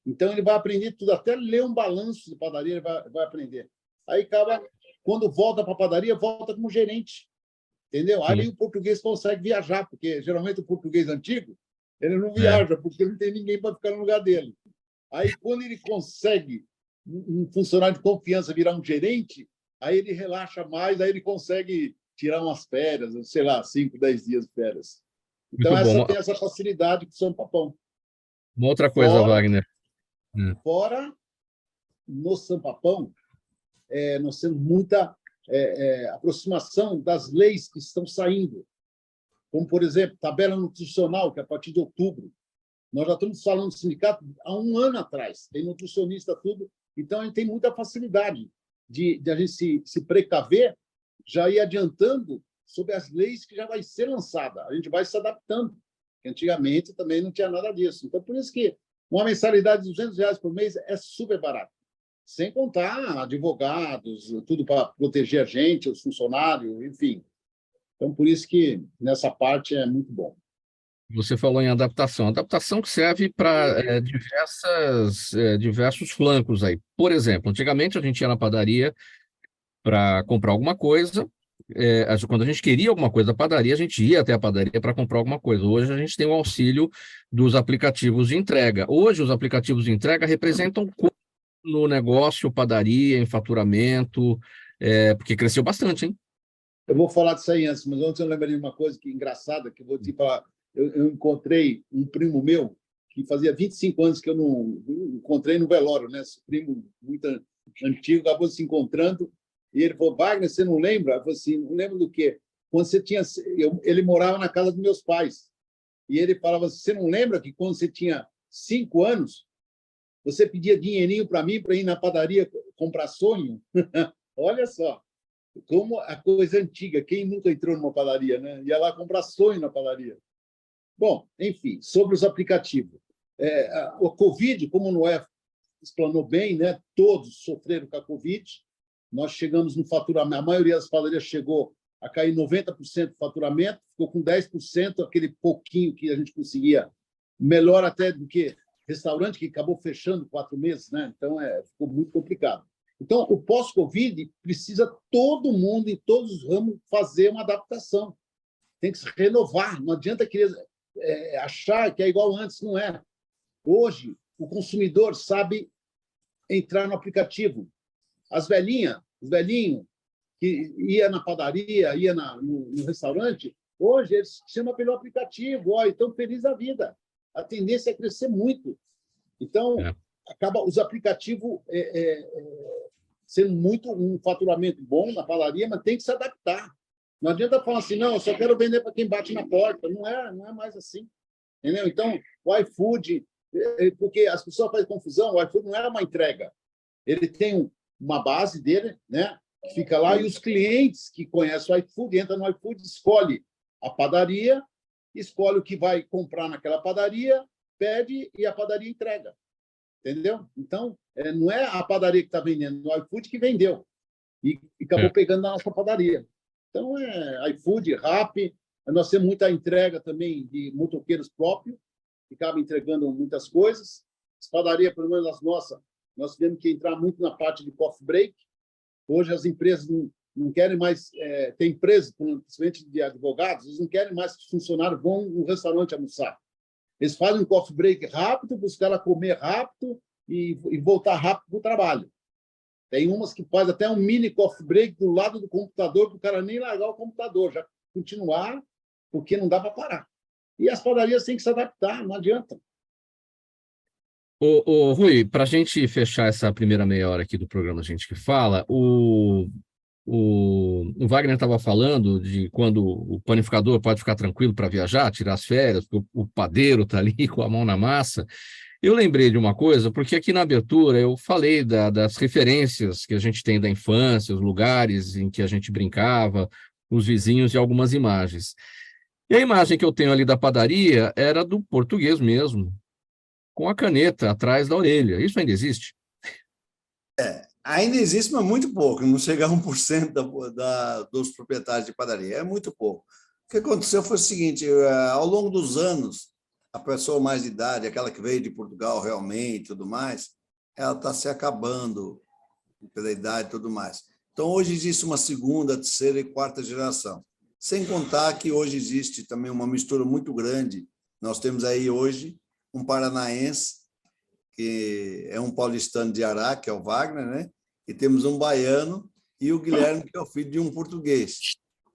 Então, ele vai aprender tudo, até ler um balanço de padaria, ele vai aprender. Aí, quando volta para a padaria, volta como gerente. Entendeu? Aí o português consegue viajar, porque geralmente o português antigo, ele não viaja, porque não tem ninguém para ficar no lugar dele. Aí, quando ele consegue um funcionário de confiança virar um gerente, aí ele relaxa mais, aí ele consegue tirar umas férias, sei lá, 5, 10 dias de férias. Então, tem essa facilidade com o São Papão. Uma outra coisa, Wagner. Fora, no Sambapão, nós temos muita aproximação das leis que estão saindo, como, por exemplo, tabela nutricional, que é a partir de outubro. Nós já estamos falando do sindicato há um ano atrás, tem nutricionista, tudo. Então, a gente tem muita facilidade de a gente se precaver, já ir adiantando sobre as leis que já vai ser lançada. A gente vai se adaptando. Antigamente também não tinha nada disso. Então, por isso que uma mensalidade de R$200 por mês é super barato. Sem contar advogados, tudo para proteger a gente, os funcionários, enfim. Então, por isso que nessa parte é muito bom. Você falou em adaptação. Adaptação que serve para diversos flancos aí. Por exemplo, antigamente a gente ia na padaria para comprar alguma coisa. Quando a gente queria alguma coisa da padaria, a gente ia até a padaria para comprar alguma coisa. Hoje a gente tem o auxílio dos aplicativos de entrega. Hoje os aplicativos de entrega representam no negócio, padaria, em faturamento, porque cresceu bastante, hein? Eu vou falar disso aí antes, mas ontem eu lembrei de uma coisa engraçada que eu vou te falar. Eu encontrei um primo meu que fazia 25 anos que eu não encontrei no velório, né? Esse primo muito antigo, acabou se encontrando, e ele falou: Wagner, você não lembra? Eu falei assim: não lembro do quê? Quando você tinha... Ele morava na casa dos meus pais, e ele falava assim: você não lembra que quando você tinha 5 anos, você pedia dinheirinho para mim para ir na padaria comprar sonho? Olha só, como a coisa antiga, quem nunca entrou numa padaria, né? Ia lá comprar sonho na padaria. Bom, enfim, sobre os aplicativos. O Covid, como o Noé explanou bem, né? Todos sofreram com a Covid. Nós chegamos no faturamento, a maioria das padarias chegou a cair 90% do faturamento, ficou com 10%, aquele pouquinho que a gente conseguia, melhor até do que restaurante, que acabou fechando 4 meses, né? Então, ficou muito complicado. Então, o pós-Covid precisa todo mundo, em todos os ramos, fazer uma adaptação. Tem que se renovar. Não adianta querer achar que é igual antes, não é. Hoje, o consumidor sabe entrar no aplicativo. As velhinhas, os velhinhos que ia na padaria, ia no restaurante, hoje eles chamam pelo aplicativo. Então, feliz da vida. A tendência é crescer muito. Então, acaba os aplicativos sendo muito um faturamento bom na padaria, mas tem que se adaptar. Não adianta falar assim: não, eu só quero vender para quem bate na porta. Não é mais assim. Entendeu? Então, o iFood, porque as pessoas fazem confusão, o iFood não é uma entrega. Ele tem uma base dele, né, que fica lá, e os clientes que conhecem o iFood entram no iFood, escolhe a padaria, escolhe o que vai comprar naquela padaria, pede e a padaria entrega. Entendeu? Então, não é a padaria que está vendendo, o iFood que vendeu e acabou pegando na nossa padaria. Então, iFood, Rappi, nós temos muita entrega também de motoqueiros próprios, que acabam entregando muitas coisas. As padarias, pelo menos as nossas, nós tivemos que entrar muito na parte de coffee break. Hoje as empresas não querem mais... tem empresas, principalmente de advogados, eles não querem mais que os funcionários vão no restaurante almoçar. Eles fazem um coffee break rápido, para os caras comer rápido e voltar rápido para o trabalho. Tem umas que faz até um mini coffee break do lado do computador, para o cara nem largar o computador, já continuar, porque não dá para parar. E as padarias têm que se adaptar, não adianta. Rui, para a gente fechar essa primeira meia hora aqui do programa Gente que Fala, o Wagner estava falando de quando o panificador pode ficar tranquilo para viajar, tirar as férias, porque o padeiro está ali com a mão na massa. Eu lembrei de uma coisa, porque aqui na abertura eu falei das referências que a gente tem da infância, os lugares em que a gente brincava, os vizinhos e algumas imagens. E a imagem que eu tenho ali da padaria era do português mesmo, com a caneta atrás da orelha. Isso ainda existe? Ainda existe, mas muito pouco. Não chega a 1% dos proprietários de padaria. É muito pouco. O que aconteceu foi o seguinte: ao longo dos anos, a pessoa mais de idade, aquela que veio de Portugal realmente, tudo mais, ela está se acabando pela idade e tudo mais. Então, hoje existe uma segunda, terceira e quarta geração. Sem contar que hoje existe também uma mistura muito grande. Nós temos aí hoje um paranaense, que é um paulistano de Ará, que é o Wagner, né? E temos um baiano e o Guilherme, que é o filho de um português.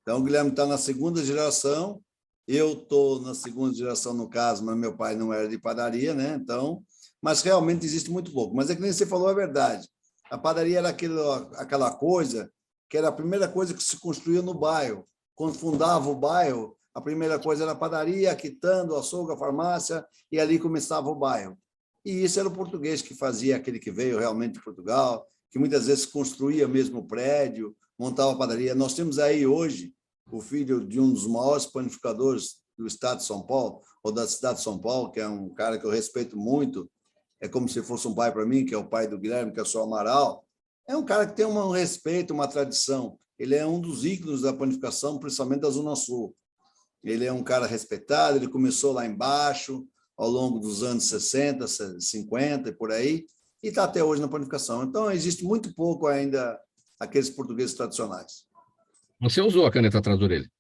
Então, o Guilherme está na segunda geração, eu estou na segunda geração, no caso, mas meu pai não era de padaria, né? Então, mas realmente existe muito pouco. Mas é que nem você falou, é verdade. A padaria era aquela coisa que era a primeira coisa que se construía no bairro. Quando fundava o bairro, a primeira coisa era a padaria, a quitanda, o açougue, a farmácia, e ali começava o bairro. E isso era o português que fazia, aquele que veio realmente de Portugal, que muitas vezes construía mesmo o prédio, montava a padaria. Nós temos aí hoje o filho de um dos maiores panificadores do estado de São Paulo, ou da cidade de São Paulo, que é um cara que eu respeito muito, é como se fosse um pai para mim, que é o pai do Guilherme, que é o seu Amaral. É um cara que tem um respeito, uma tradição. Ele é um dos ícones da panificação, principalmente da Zona Sul. Ele é um cara respeitado, ele começou lá embaixo, ao longo dos anos 60, 50 e por aí, e está até hoje na panificação. Então, existe muito pouco ainda aqueles portugueses tradicionais. Você usou a caneta atrás da orelha?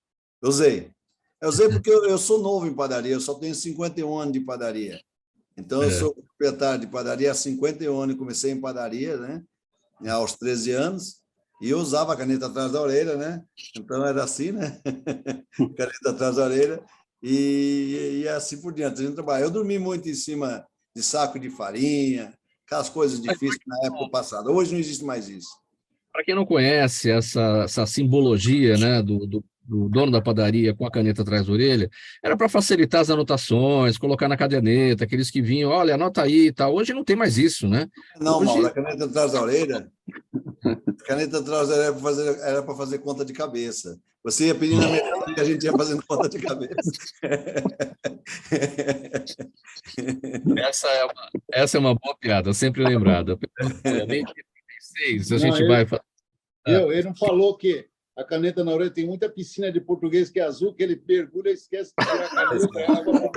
Eu usei porque eu sou novo em padaria, eu só tenho 51 anos de padaria. Então, eu sou proprietário de padaria há 51 anos, comecei em padaria, né? Aos 13 anos, e eu usava a caneta atrás da orelha, né? Então, era assim, né? Caneta atrás da orelha, e assim por diante. A gente trabalha. Eu dormi muito em cima de saco de farinha, aquelas coisas difíceis na época passada. Hoje não existe mais isso. Para quem não conhece essa simbologia, né, do dono da padaria com a caneta atrás da orelha, era para facilitar as anotações, colocar na caderneta, aqueles que vinham, olha, anota aí e tal. Hoje não tem mais isso, né? Não, Hoje... Mauro, a caneta atrás da orelha, era para fazer conta de cabeça. Você ia pedindo a metade e a gente ia fazendo conta de cabeça. Essa é uma boa piada, sempre lembrada. Olha, meio-dia 36, a gente vai... Ele não falou que a caneta na orelha tem muita piscina de português que é azul, que ele mergulha e esquece de tirar a caneta e a água para o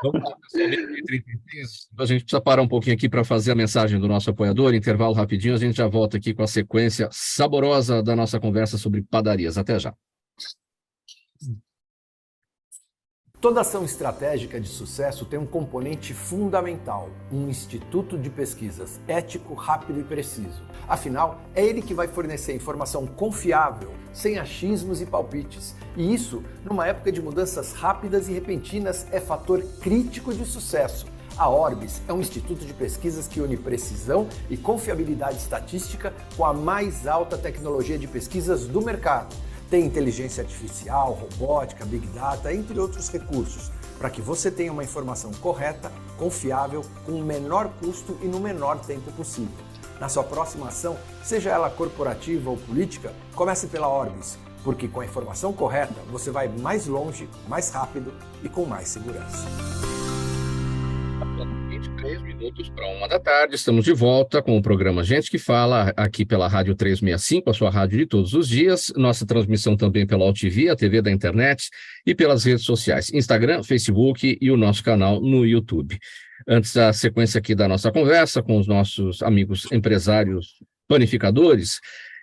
Vamos lá, pessoal, 36. A gente precisa parar um pouquinho aqui para fazer a mensagem do nosso apoiador, intervalo rapidinho, a gente já volta aqui com a sequência saborosa da nossa conversa sobre padarias. Até já. Toda ação estratégica de sucesso tem um componente fundamental, um instituto de pesquisas ético, rápido e preciso. Afinal, é ele que vai fornecer informação confiável, sem achismos e palpites. E isso, numa época de mudanças rápidas e repentinas, é fator crítico de sucesso. A Orbis é um instituto de pesquisas que une precisão e confiabilidade estatística com a mais alta tecnologia de pesquisas do mercado. Tem inteligência artificial, robótica, big data, entre outros recursos, para que você tenha uma informação correta, confiável, com o menor custo e no menor tempo possível. Na sua próxima ação, seja ela corporativa ou política, comece pela Orbis, porque com a informação correta você vai mais longe, mais rápido e com mais segurança. 23 minutos para 1 da tarde, estamos de volta com o programa Gente que Fala, aqui pela Rádio 365, a sua rádio de todos os dias, nossa transmissão também pela AltV, a TV da internet e pelas redes sociais, Instagram, Facebook e o nosso canal no YouTube. Antes da sequência aqui da nossa conversa com os nossos amigos empresários panificadores,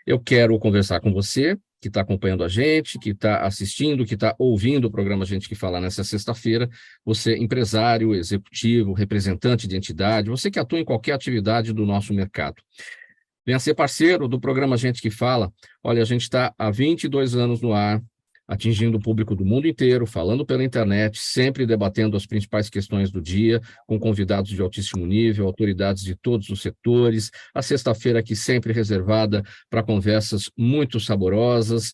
eu quero conversar com você, que está acompanhando a gente, que está assistindo, que está ouvindo o programa Gente que Fala nessa sexta-feira, você empresário, executivo, representante de entidade, você que atua em qualquer atividade do nosso mercado. Venha ser parceiro do programa Gente que Fala. Olha, a gente está há 22 anos no ar, atingindo o público do mundo inteiro, falando pela internet, sempre debatendo as principais questões do dia, com convidados de altíssimo nível, autoridades de todos os setores. A sexta-feira aqui sempre reservada para conversas muito saborosas.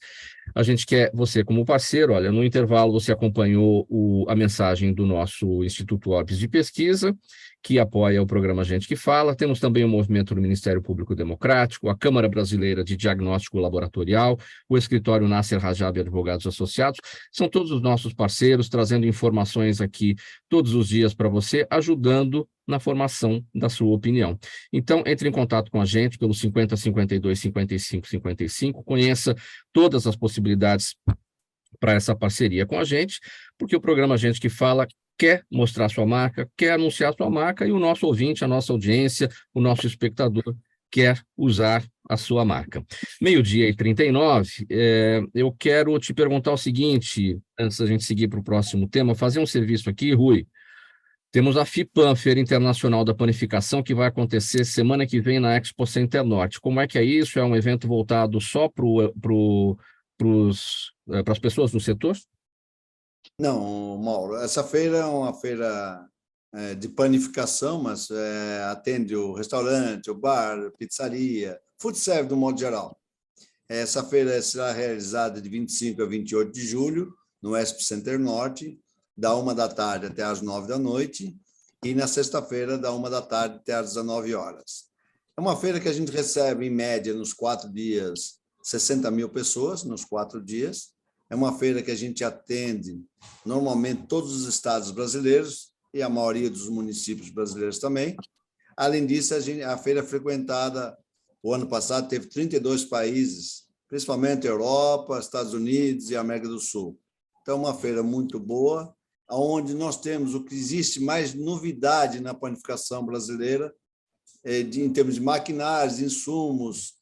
A gente quer você como parceiro. Olha, no intervalo você acompanhou a mensagem do nosso Instituto Orbis de Pesquisa, que apoia o programa Gente que Fala. Temos também o movimento do Ministério Público Democrático, a Câmara Brasileira de Diagnóstico Laboratorial, o escritório Nasser Rajab Advogados Associados. São todos os nossos parceiros, trazendo informações aqui todos os dias para você, ajudando na formação da sua opinião. Então, entre em contato com a gente pelo 50 52 55 55, conheça todas as possibilidades para essa parceria com a gente, porque o programa Gente que Fala quer mostrar sua marca, quer anunciar sua marca, e o nosso ouvinte, a nossa audiência, o nosso espectador quer usar a sua marca. 12h39, eu quero te perguntar o seguinte, antes da gente seguir para o próximo tema, fazer um serviço aqui, Rui. Temos a FIPAM, Feira Internacional da Panificação, que vai acontecer semana que vem na Expo Center Norte. Como é que é isso? É um evento voltado só para as pessoas do setor? Não, Mauro, essa feira é uma feira de panificação, mas atende o restaurante, o bar, pizzaria, food service, do modo geral. Essa feira será realizada de 25 a 28 de julho, no Expo Center Norte, da 13h até às 21h, e na sexta-feira, da 13h até às 19h. É uma feira que a gente recebe, em média, nos 4 dias, 60 mil pessoas, nos 4 dias. É uma feira que a gente atende, normalmente, todos os estados brasileiros e a maioria dos municípios brasileiros também. Além disso, a feira é frequentada, o ano passado, teve 32 países, principalmente Europa, Estados Unidos e América do Sul. Então, é uma feira muito boa, onde nós temos o que existe mais novidade na panificação brasileira, em termos de maquinários, insumos,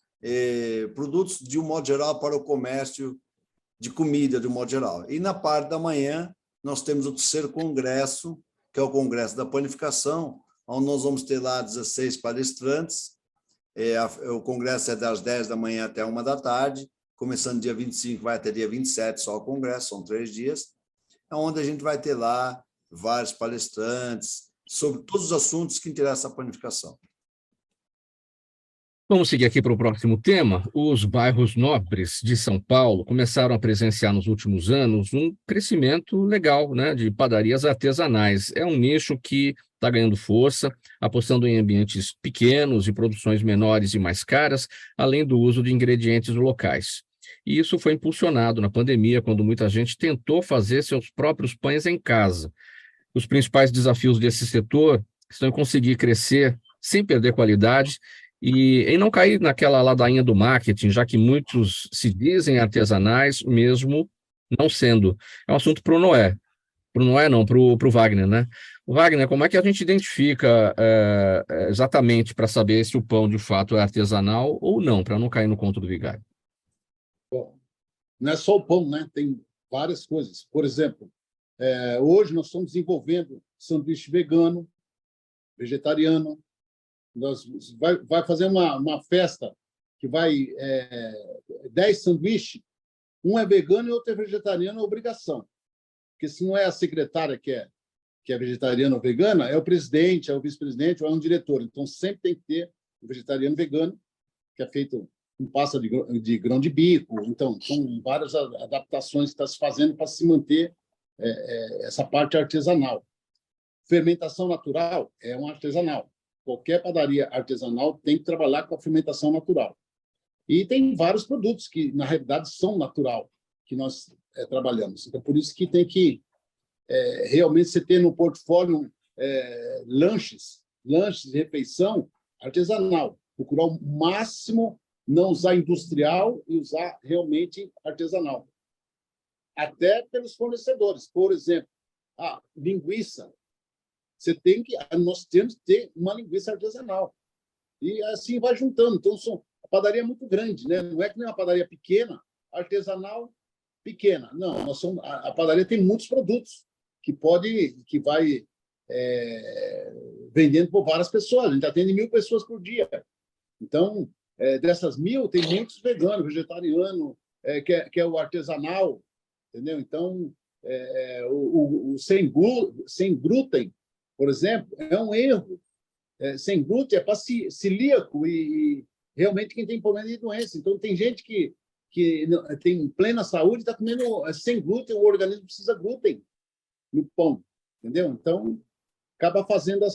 produtos, de um modo geral, para o comércio de comida, de um modo geral. E na parte da manhã, nós temos o 3º congresso, que é o Congresso da Panificação, onde nós vamos ter lá 16 palestrantes. O congresso é das 10 da manhã até 13h, começando dia 25, vai até dia 27, só o congresso, são 3 dias, onde a gente vai ter lá vários palestrantes sobre todos os assuntos que interessam à panificação. Vamos seguir aqui para o próximo tema. Os bairros nobres de São Paulo começaram a presenciar nos últimos anos um crescimento legal, né, de padarias artesanais. É um nicho que está ganhando força, apostando em ambientes pequenos e produções menores e mais caras, além do uso de ingredientes locais. E isso foi impulsionado na pandemia, quando muita gente tentou fazer seus próprios pães em casa. Os principais desafios desse setor estão em conseguir crescer sem perder qualidade e em não cair naquela ladainha do marketing, já que muitos se dizem artesanais, mesmo não sendo. É um assunto para o Noé. Para o Noé não, para o Wagner, né? Wagner, como é que a gente identifica exatamente para saber se o pão de fato é artesanal ou não, para não cair no conto do vigário? Bom, não é só o pão, né? Tem várias coisas. Por exemplo, hoje nós estamos desenvolvendo sanduíche vegano, vegetariano. Nós vai fazer uma festa que vai 10 sanduíches, um é vegano e outro é vegetariano, é obrigação. Porque se não é a secretária que é vegetariana ou vegana, é o presidente, é o vice-presidente ou é um diretor. Então, sempre tem que ter um vegetariano vegano, que é feito com pasta de grão de bico. Então, são várias adaptações que está se fazendo para se manter essa parte artesanal. Fermentação natural é um artesanal. Qualquer padaria artesanal tem que trabalhar com a fermentação natural. E tem vários produtos que, na realidade, são natural, que nós trabalhamos. Então, por isso que tem que realmente você ter no portfólio lanches de refeição artesanal. Procurar o máximo não usar industrial e usar realmente artesanal. Até pelos fornecedores. Por exemplo, linguiça. Nós temos que ter uma linguiça artesanal. E assim vai juntando. Então, a padaria é muito grande, né? Não é que nem uma padaria pequena, artesanal pequena. Não, a padaria tem muitos produtos que vai vendendo por várias pessoas. A gente atende 1.000 pessoas por dia. Então, dessas 1.000, tem muitos veganos, vegetariano, que é o artesanal, entendeu? Então, o sem glúten, por exemplo, é um erro. Sem glúten é para celíaco e realmente quem tem problema de doença. Então, tem gente que tem plena saúde e está comendo sem glúten, o organismo precisa de glúten no pão, entendeu? Então, acaba fazendo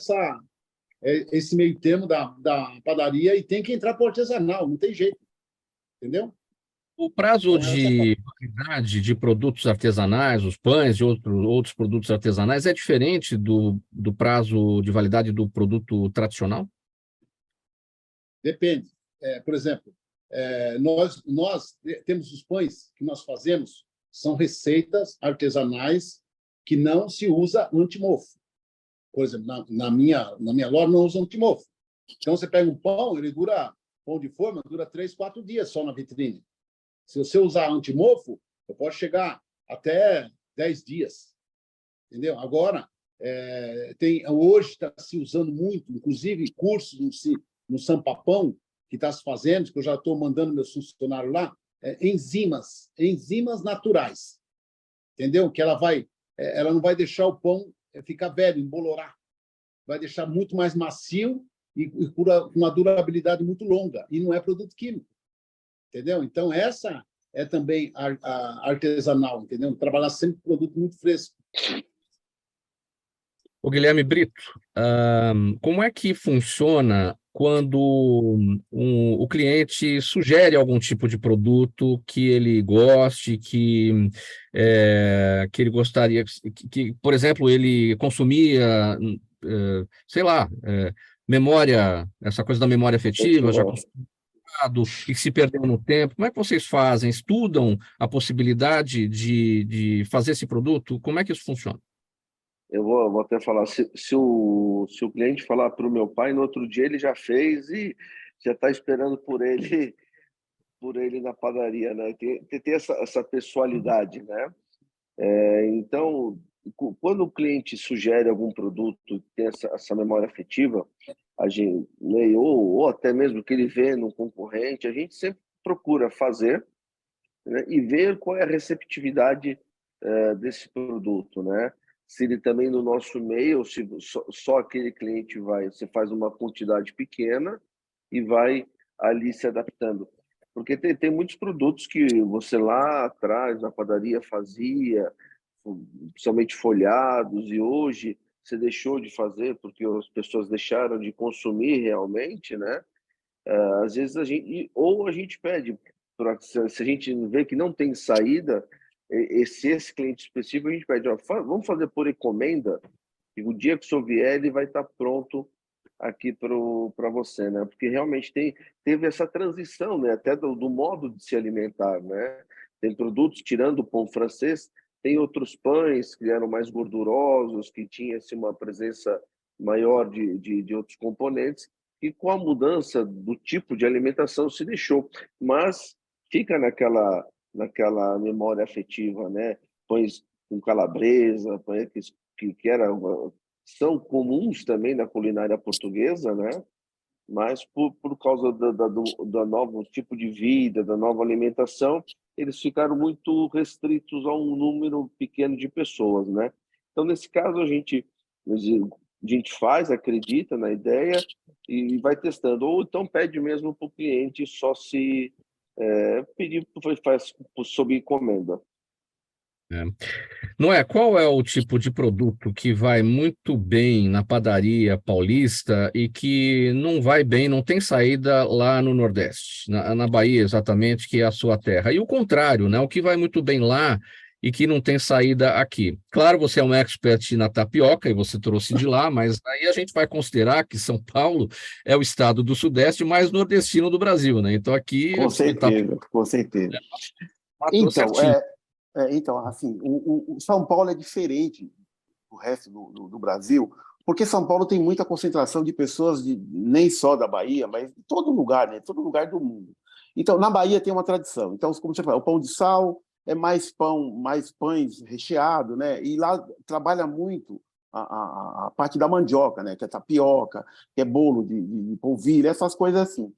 esse meio termo da padaria e tem que entrar para o artesanal, não tem jeito, entendeu? O prazo de validade de produtos artesanais, os pães e outros produtos artesanais, é diferente do prazo de validade do produto tradicional? Depende. Por exemplo, nós temos os pães que nós fazemos, são receitas artesanais que não se usa antimofo. Por exemplo, na minha loja não usa antimofo. Então, você pega um pão, pão de forma, dura 3, 4 dias só na vitrine. Se você usar antimofo, eu posso chegar até 10 dias. Entendeu? Agora, hoje está se usando muito, inclusive cursos no Sampapão, que está se fazendo, que eu já estou mandando meus funcionários lá, enzimas naturais. Entendeu? Que ela vai ela não vai deixar o pão ficar velho, embolorar. Vai deixar muito mais macio e com uma durabilidade muito longa. E não é produto químico. Entendeu? Então, essa é também a artesanal, entendeu? Trabalhar sempre com produto muito fresco. O Guilherme Brito, como é que funciona quando o cliente sugere algum tipo de produto que ele goste, que ele gostaria, por exemplo, ele consumia, sei lá, memória, essa coisa da memória afetiva, já e se perdeu no tempo. Como é que vocês fazem? Estudam a possibilidade de fazer esse produto? Como é que isso funciona? Eu vou até falar, se o cliente falar para o meu pai, no outro dia ele já fez e já está esperando por ele na padaria, né? Tem essa pessoalidade, né? Então, quando o cliente sugere algum produto que tem essa memória afetiva, a gente, né, ou até mesmo que ele vê no concorrente, a gente sempre procura fazer, né, e ver qual é a receptividade desse produto, né? Se ele também no nosso meio, se só aquele cliente você faz uma quantidade pequena e vai ali se adaptando. Porque tem muitos produtos que você lá atrás, na padaria, fazia, principalmente folhados, e hoje você deixou de fazer porque as pessoas deixaram de consumir realmente, né? Às vezes a gente pede, se a gente vê que não tem saída, esse cliente específico, a gente pede, ó, vamos fazer por encomenda, e o dia que o senhor vier, ele vai estar pronto aqui para você, né? Porque realmente teve essa transição, né? Até do modo de se alimentar, né? Tem produtos, tirando o pão francês, tem outros pães que eram mais gordurosos, que tinha assim, uma presença maior de outros componentes, e com a mudança do tipo de alimentação se deixou. Mas fica naquela memória afetiva, né? Pães com calabresa, pães que são comuns também na culinária portuguesa, né? Mas por causa do novo tipo de vida, da nova alimentação, eles ficaram muito restritos a um número pequeno de pessoas, né? Então, nesse caso, a gente faz, acredita na ideia e vai testando. Ou então pede mesmo para o cliente só se pedir, faz sob encomenda. Não é? Qual é o tipo de produto que vai muito bem na padaria paulista e que não vai bem, não tem saída lá no Nordeste, na Bahia exatamente, que é a sua terra? E o contrário, né? O que vai muito bem lá e que não tem saída aqui. Claro, você é um expert na tapioca e você trouxe de lá, mas aí a gente vai considerar que São Paulo é o estado do Sudeste mais nordestino do Brasil, né? Então aqui... Com certeza, com certeza. Então, assim, o São Paulo é diferente do resto do Brasil, porque São Paulo tem muita concentração de pessoas nem só da Bahia, mas de todo lugar, né? Todo lugar do mundo. Então, na Bahia tem uma tradição. Então, como você fala, o pão de sal é mais pães recheado, né? E lá trabalha muito a parte da mandioca, né? Que é tapioca, que é bolo de polvilho, essas coisas assim.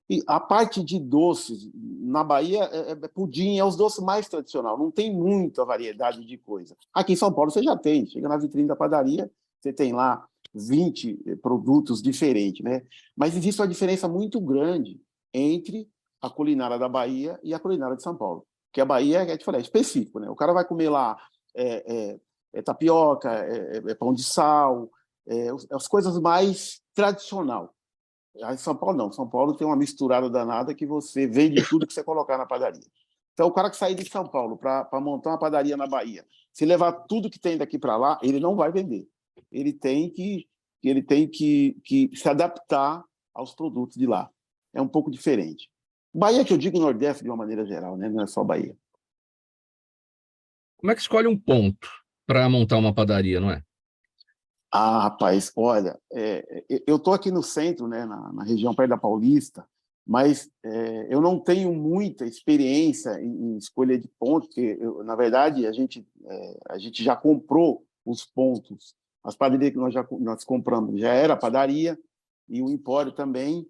E a parte de doces, na Bahia, pudim, é os doces mais tradicionais, não tem muita variedade de coisa. Aqui em São Paulo você já tem, chega na vitrine da padaria, você tem lá 20 produtos diferentes, né? Mas existe uma diferença muito grande entre a culinária da Bahia e a culinária de São Paulo. Porque a Bahia é específico, né? O cara vai comer lá tapioca, pão de sal, as coisas mais tradicionais. Em São Paulo, não. São Paulo tem uma misturada danada que você vende tudo que você colocar na padaria. Então, o cara que sair de São Paulo para montar uma padaria na Bahia, se levar tudo que tem daqui para lá, ele não vai vender. Ele tem que se adaptar aos produtos de lá. É um pouco diferente. Bahia, que eu digo Nordeste de uma maneira geral, né? Não é só Bahia. Como é que escolhe um ponto para montar uma padaria, não é? Rapaz, olha, eu estou aqui no centro, né, na região perto da Paulista, mas eu não tenho muita experiência em escolha de pontos, porque, na verdade, a gente já comprou os pontos. As padarias que nós compramos já era padaria, e o Empório também,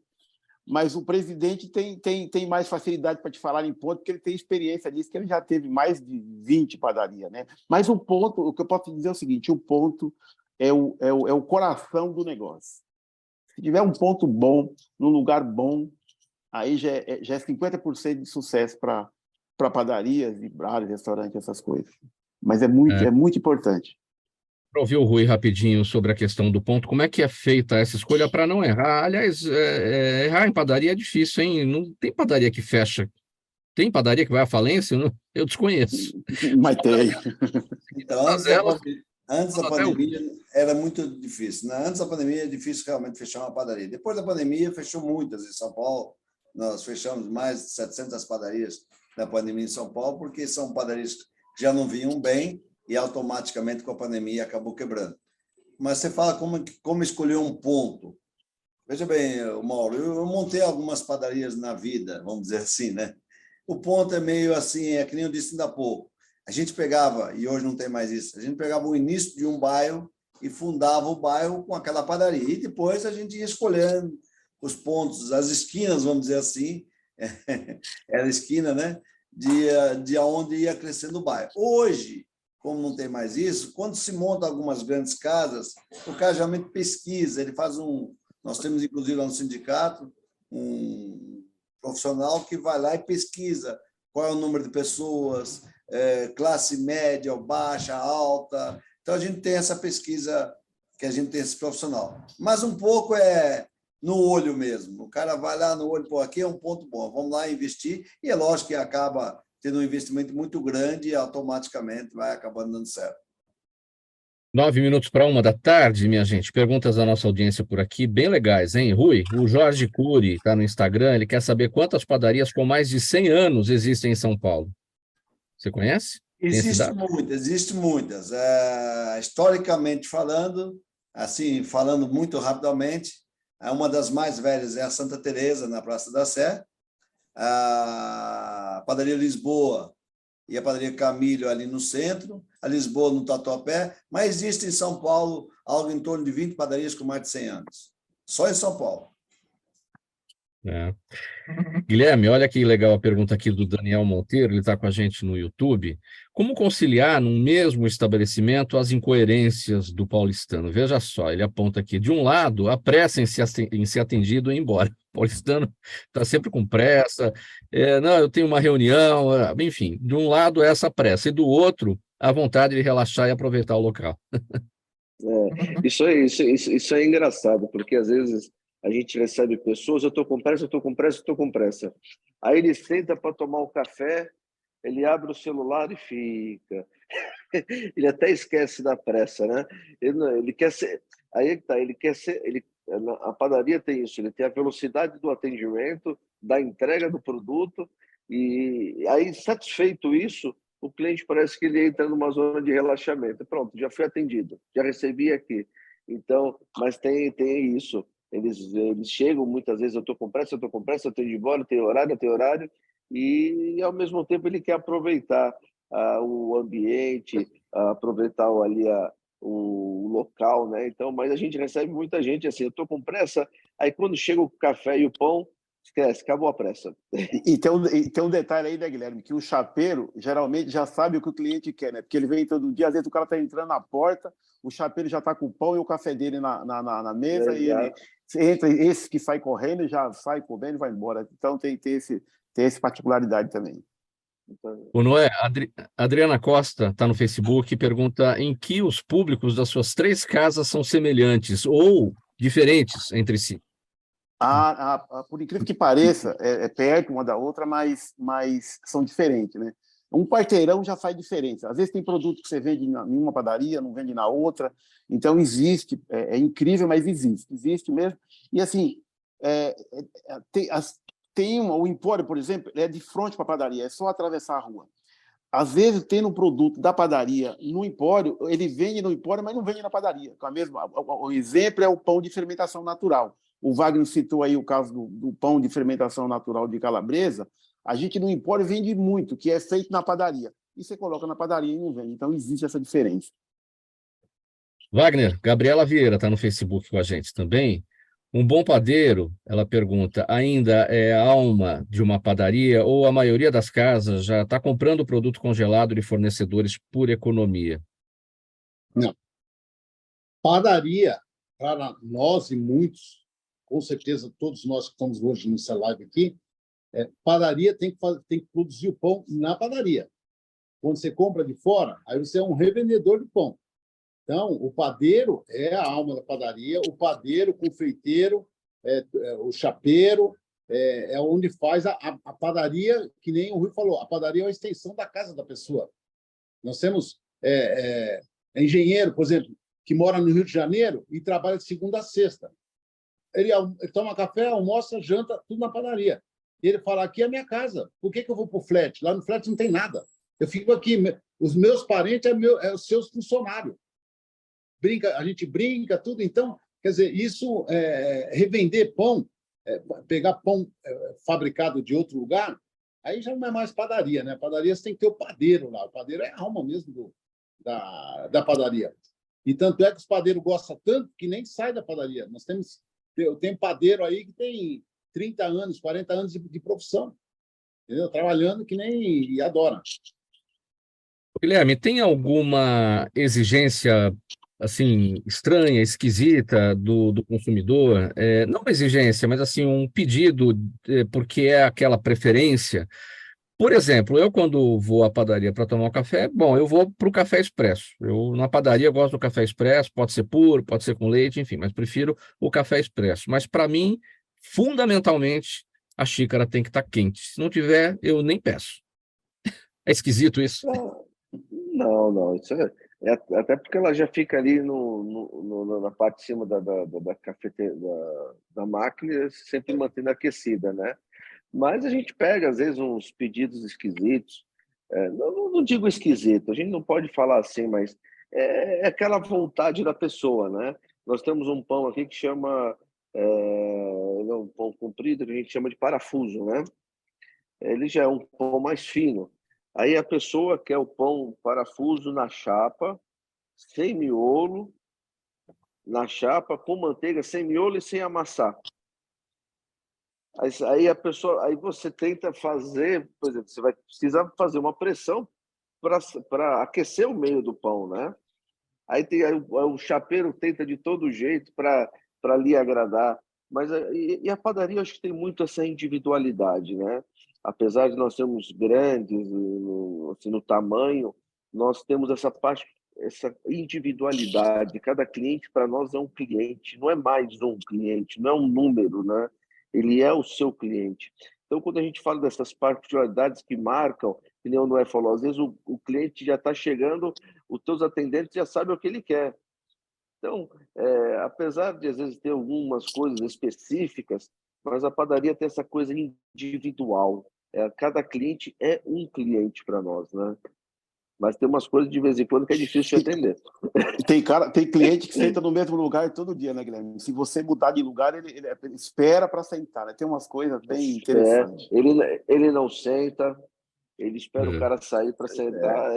mas o presidente tem mais facilidade para te falar em ponto, porque ele tem experiência disso, que ele já teve mais de 20 padarias, né? Mas o que eu posso dizer é o seguinte, o ponto é o coração do negócio. Se tiver um ponto bom, num lugar bom, aí já é 50% de sucesso para padarias, e bares, restaurantes, essas coisas. Mas é muito importante. Para ouvir o Rui rapidinho sobre a questão do ponto, como é que é feita essa escolha para não errar? Aliás, errar em padaria é difícil, hein? Não tem padaria que fecha. Tem padaria que vai à falência? Eu desconheço. Mas tem. Então, antes da pandemia era muito difícil. Né? Antes da pandemia é difícil realmente fechar uma padaria. Depois da pandemia, fechou muitas em São Paulo. Nós fechamos mais de 700 padarias na pandemia em São Paulo, porque são padarias que já não vinham bem e automaticamente com a pandemia acabou quebrando. Mas você fala como escolher um ponto. Veja bem, Mauro, eu montei algumas padarias na vida, vamos dizer assim, né? O ponto é meio assim, é que nem eu disse ainda há pouco. A gente pegava, e hoje não tem mais isso, a gente pegava o início de um bairro e fundava o bairro com aquela padaria. E depois a gente ia escolhendo os pontos, as esquinas, vamos dizer assim, era esquina, né? De onde ia crescendo o bairro. Hoje, como não tem mais isso, quando se monta algumas grandes casas, o cara geralmente pesquisa, ele faz Nós temos, inclusive, lá no sindicato, um profissional que vai lá e pesquisa qual é o número de pessoas, classe média, baixa, alta. Então, a gente tem essa pesquisa, que a gente tem esse profissional. Mas um pouco é no olho mesmo. O cara vai lá no olho, pô, aqui é um ponto bom, vamos lá investir, e é lógico que acaba tendo um investimento muito grande e automaticamente vai acabando dando certo. 9 minutos para 1 da tarde, minha gente. Perguntas da nossa audiência por aqui, bem legais, hein? Rui, o Jorge Cury está no Instagram, ele quer saber quantas padarias com mais de 100 anos existem em São Paulo. Você conhece? Existem muitas. Historicamente falando, assim, falando muito rapidamente, uma das mais velhas é a Santa Teresa, na Praça da Sé, a Padaria Lisboa e a Padaria Camilo ali no centro, a Lisboa no Tatuapé, mas existe em São Paulo algo em torno de 20 padarias com mais de 100 anos. Só em São Paulo. Guilherme, olha que legal a pergunta aqui do Daniel Monteiro, ele está com a gente no YouTube. Como conciliar num mesmo estabelecimento as incoerências do paulistano? Veja só, ele aponta aqui, de um lado, a pressa em ser atendido e ir embora. O paulistano está sempre com pressa, não, eu tenho uma reunião, enfim, de um lado essa pressa, e do outro, a vontade de relaxar e aproveitar o local. Isso é engraçado, porque às vezes a gente recebe pessoas, eu estou com pressa. Aí ele senta para tomar um café, ele abre o celular e fica. Ele até esquece da pressa, né? Ele quer ser... Aí tá, ele quer ser... A padaria tem isso, ele tem a velocidade do atendimento, da entrega do produto, e aí, satisfeito isso, o cliente parece que ele entra numa zona de relaxamento. Pronto, já fui atendido, já recebi aqui. Então, mas tem isso. Eles chegam muitas vezes, eu estou com pressa, eu tenho de ir embora, tem horário, e ao mesmo tempo ele quer aproveitar o ambiente, aproveitar ali o local, né? Então, mas a gente recebe muita gente assim, eu estou com pressa, aí quando chega o café e o pão, esquece, acabou a pressa. E tem um detalhe aí, né, Guilherme, que o chapeiro geralmente já sabe o que o cliente quer, né? Porque ele vem todo dia, às vezes o cara está entrando na porta, o chapeiro já está com o pão e o café dele na mesa, e ele entra, esse que sai correndo, já sai comendo e vai embora. Então tem essa particularidade também. Então... O Noé, Adriana Costa está no Facebook e pergunta em que os públicos das suas 3 casas são semelhantes ou diferentes entre si. Por incrível que pareça, é perto uma da outra, mas são diferentes, né? Um quarteirão já faz diferença. Às vezes tem produto que você vende em uma padaria, não vende na outra. Então, existe, incrível, mas existe mesmo. E, assim, o Empório, por exemplo, é de frente para a padaria, é só atravessar a rua. Às vezes, tendo um produto da padaria no Empório, ele vende no Empório, mas não vende na padaria. O exemplo é o pão de fermentação natural. O Wagner citou aí o caso do pão de fermentação natural de Calabresa. A gente no Empório vende muito, que é feito na padaria. E você coloca na padaria e não vende. Então, existe essa diferença. Wagner, Gabriela Vieira está no Facebook com a gente também. Um bom padeiro, ela pergunta, ainda é a alma de uma padaria ou a maioria das casas já está comprando produto congelado de fornecedores por economia? Não. Padaria, para nós e muitos, com certeza todos nós que estamos hoje nessa live aqui, padaria tem que produzir o pão na padaria. Quando você compra de fora, aí você é um revendedor de pão. Então, o padeiro é a alma da padaria, o padeiro, o confeiteiro, o chapeiro, é onde faz a padaria, que nem o Rui falou, a padaria é uma extensão da casa da pessoa. Nós temos engenheiro, por exemplo, que mora no Rio de Janeiro e trabalha de segunda a sexta. Ele toma café, almoça, janta, tudo na padaria. E ele fala, aqui é a minha casa, por que eu vou para o flat? Lá no flat não tem nada. Eu fico aqui, os meus parentes é os seus funcionários. A gente brinca, tudo. Então, quer dizer, isso, revender pão, pegar pão fabricado de outro lugar, aí já não é mais padaria, né? Padaria você tem que ter o padeiro lá. O padeiro é a alma mesmo da padaria. E tanto é que os padeiros gostam tanto que nem sai da padaria. Eu tenho padeiro aí que tem 30 anos, 40 anos de profissão, entendeu? Trabalhando que nem e adora. Guilherme, tem alguma exigência assim estranha, esquisita do consumidor? Não uma exigência, mas assim um pedido, porque é aquela preferência. Por exemplo, eu quando vou à padaria para tomar um café, bom, eu vou para o café expresso. Eu na padaria gosto do café expresso, pode ser puro, pode ser com leite, enfim, mas prefiro o café expresso. Mas para mim, fundamentalmente, a xícara tem que estar quente. Se não tiver, eu nem peço. É esquisito isso? Não. Isso até porque ela já fica ali na parte de cima da cafeteira, da máquina, sempre mantendo aquecida, né? Mas a gente pega, às vezes, uns pedidos esquisitos. Não digo esquisito, a gente não pode falar assim, mas é aquela vontade da pessoa, né? Nós temos um pão aqui que chama... um pão comprido, que a gente chama de parafuso, né? Ele já é um pão mais fino. Aí a pessoa quer o pão parafuso na chapa, sem miolo, na chapa, com manteiga, sem miolo e sem amassar. Aí você tenta fazer, por exemplo, você vai precisar fazer uma pressão para aquecer o meio do pão, né? Aí o chapeiro tenta de todo jeito para lhe agradar, mas a padaria eu acho que tem muito essa individualidade, né? Apesar de nós sermos grandes assim, no tamanho, nós temos essa individualidade. Cada cliente para nós é um cliente, não é mais um cliente, não é um número, né? Ele é o seu cliente. Então, quando a gente fala dessas particularidades que marcam, que nem o Noé falou, às vezes o cliente já está chegando, os teus atendentes já sabem o que ele quer. Então, apesar de às vezes ter algumas coisas específicas, mas a padaria tem essa coisa individual. Cada cliente é um cliente para nós, né? Mas tem umas coisas de vez em quando que é difícil de atender. Tem cliente que senta no mesmo lugar todo dia, né, Guilherme? Se você mudar de lugar, ele espera para sentar, né? Tem umas coisas bem interessantes. Ele não senta, ele espera o cara sair para sentar.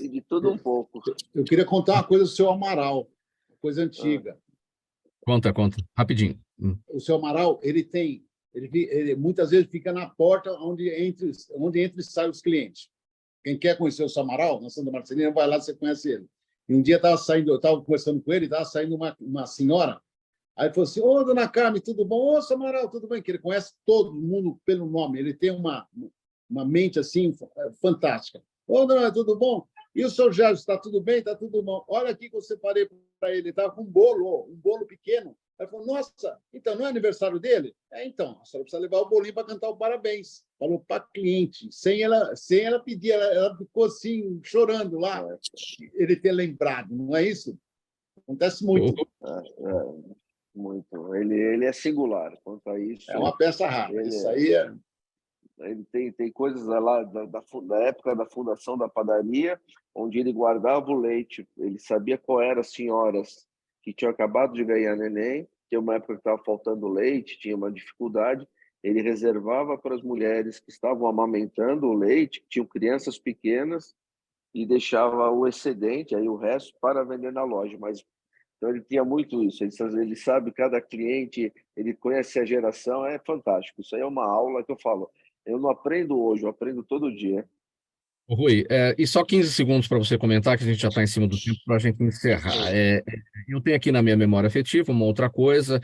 E de tudo um pouco. Eu queria contar uma coisa do seu Amaral, uma coisa antiga. Conta, rapidinho. O seu Amaral, ele muitas vezes fica na porta onde entra e sai os clientes. Quem quer conhecer o seu Amaral, na Santa Marcelina, vai lá, você conhece ele. E um dia eu estava conversando com ele, estava saindo uma senhora, aí ele falou assim, ô, dona Carmen, tudo bom? Ô, seu Amaral, tudo bem? Que ele conhece todo mundo pelo nome, ele tem uma mente assim fantástica. Ô, dona, tudo bom? E o seu Jorge, está tudo bem? Está tudo bom. Olha aqui que eu separei para ele, ele estava com um bolo pequeno. Aí falou, nossa, então não é aniversário dele? Então, a senhora precisa levar o bolinho para cantar o parabéns. Falou para cliente, sem ela pedir, ela ficou assim, chorando lá, ele ter lembrado, não é isso? Acontece muito. Muito. Ele é singular quanto a isso. É uma peça rara, isso aí é... Ele tem coisas lá da época da fundação da padaria, onde ele guardava o leite, ele sabia qual eram as senhoras que tinham acabado de ganhar neném, tinha uma época que estava faltando leite, tinha uma dificuldade, ele reservava para as mulheres que estavam amamentando o leite, que tinham crianças pequenas, e deixava o excedente, aí o resto, para vender na loja. Mas Então, ele tinha muito isso. Ele sabe cada cliente, ele conhece a geração, é fantástico. Isso aí é uma aula que eu falo. Eu não aprendo hoje, eu aprendo todo dia. Rui, e só 15 segundos para você comentar, que a gente já está em cima do tempo para a gente encerrar. Eu tenho aqui na minha memória afetiva uma outra coisa.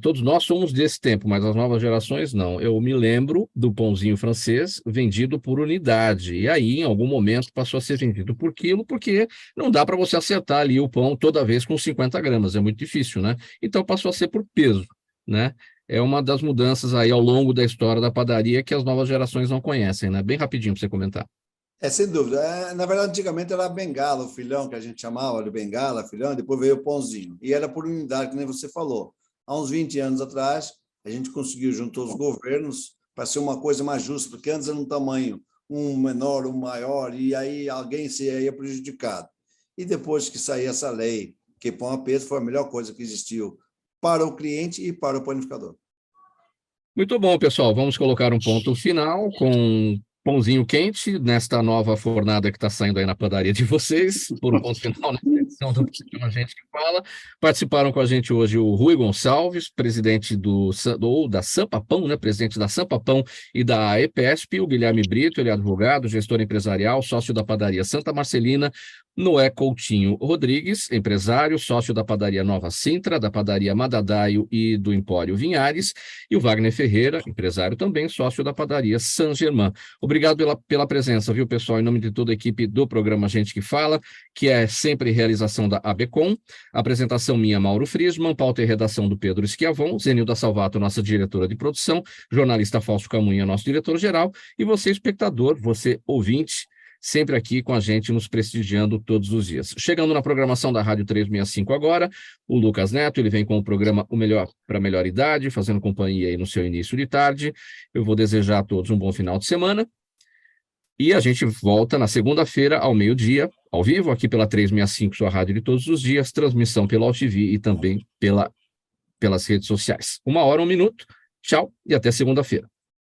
Todos nós somos desse tempo, mas as novas gerações não. Eu me lembro do pãozinho francês vendido por unidade. E aí, em algum momento, passou a ser vendido por quilo, porque não dá para você acertar ali o pão toda vez com 50 gramas. É muito difícil, né? Então passou a ser por peso, né? É uma das mudanças aí ao longo da história da padaria que as novas gerações não conhecem, né? Bem rapidinho para você comentar. Sem dúvida. Na verdade, antigamente era a bengala, o filhão, que a gente chamava de bengala, filhão, depois veio o pãozinho. E era por unidade, que nem você falou. Há uns 20 anos atrás, a gente conseguiu juntar os governos para ser uma coisa mais justa, porque antes era um tamanho, um menor, um maior, e aí alguém seria prejudicado. E depois que saiu essa lei, que pão a peso foi a melhor coisa que existiu para o cliente e para o panificador. Muito bom, pessoal. Vamos colocar um ponto final com pãozinho quente nesta nova fornada que está saindo aí na padaria de vocês, por um ponto final nessa edição do programa Gente que Fala. Participaram com a gente hoje o Rui Gonçalves, presidente da Sampa Pão, né? Presidente da Sampa Pão e da EPESP, o Guilherme Brito, ele é advogado, gestor empresarial, sócio da padaria Santa Marcelina, Noé Coutinho Rodrigues, empresário, sócio da padaria Nova Sintra, da padaria Madadaio e do Empório Vinhares, e o Wagner Ferreira, empresário também, sócio da padaria Saint-Germain. Obrigado pela presença, viu, pessoal, em nome de toda a equipe do programa Gente que Fala, que é sempre realização da ABCom, apresentação minha, Mauro Friesman, pauta e redação do Pedro Schiavon, Zenilda Salvato, nossa diretora de produção, jornalista Fausto Camunha, nosso diretor-geral, e você, espectador, você, ouvinte, sempre aqui com a gente, nos prestigiando todos os dias. Chegando na programação da Rádio 365 agora, o Lucas Neto, ele vem com o programa O Melhor para a Melhor Idade, fazendo companhia aí no seu início de tarde. Eu vou desejar a todos um bom final de semana. E a gente volta na segunda-feira, ao meio-dia, ao vivo, aqui pela 365, sua rádio de todos os dias, transmissão pela AltV e também pelas redes sociais. 1 hora, 1 minuto. Tchau e até segunda-feira.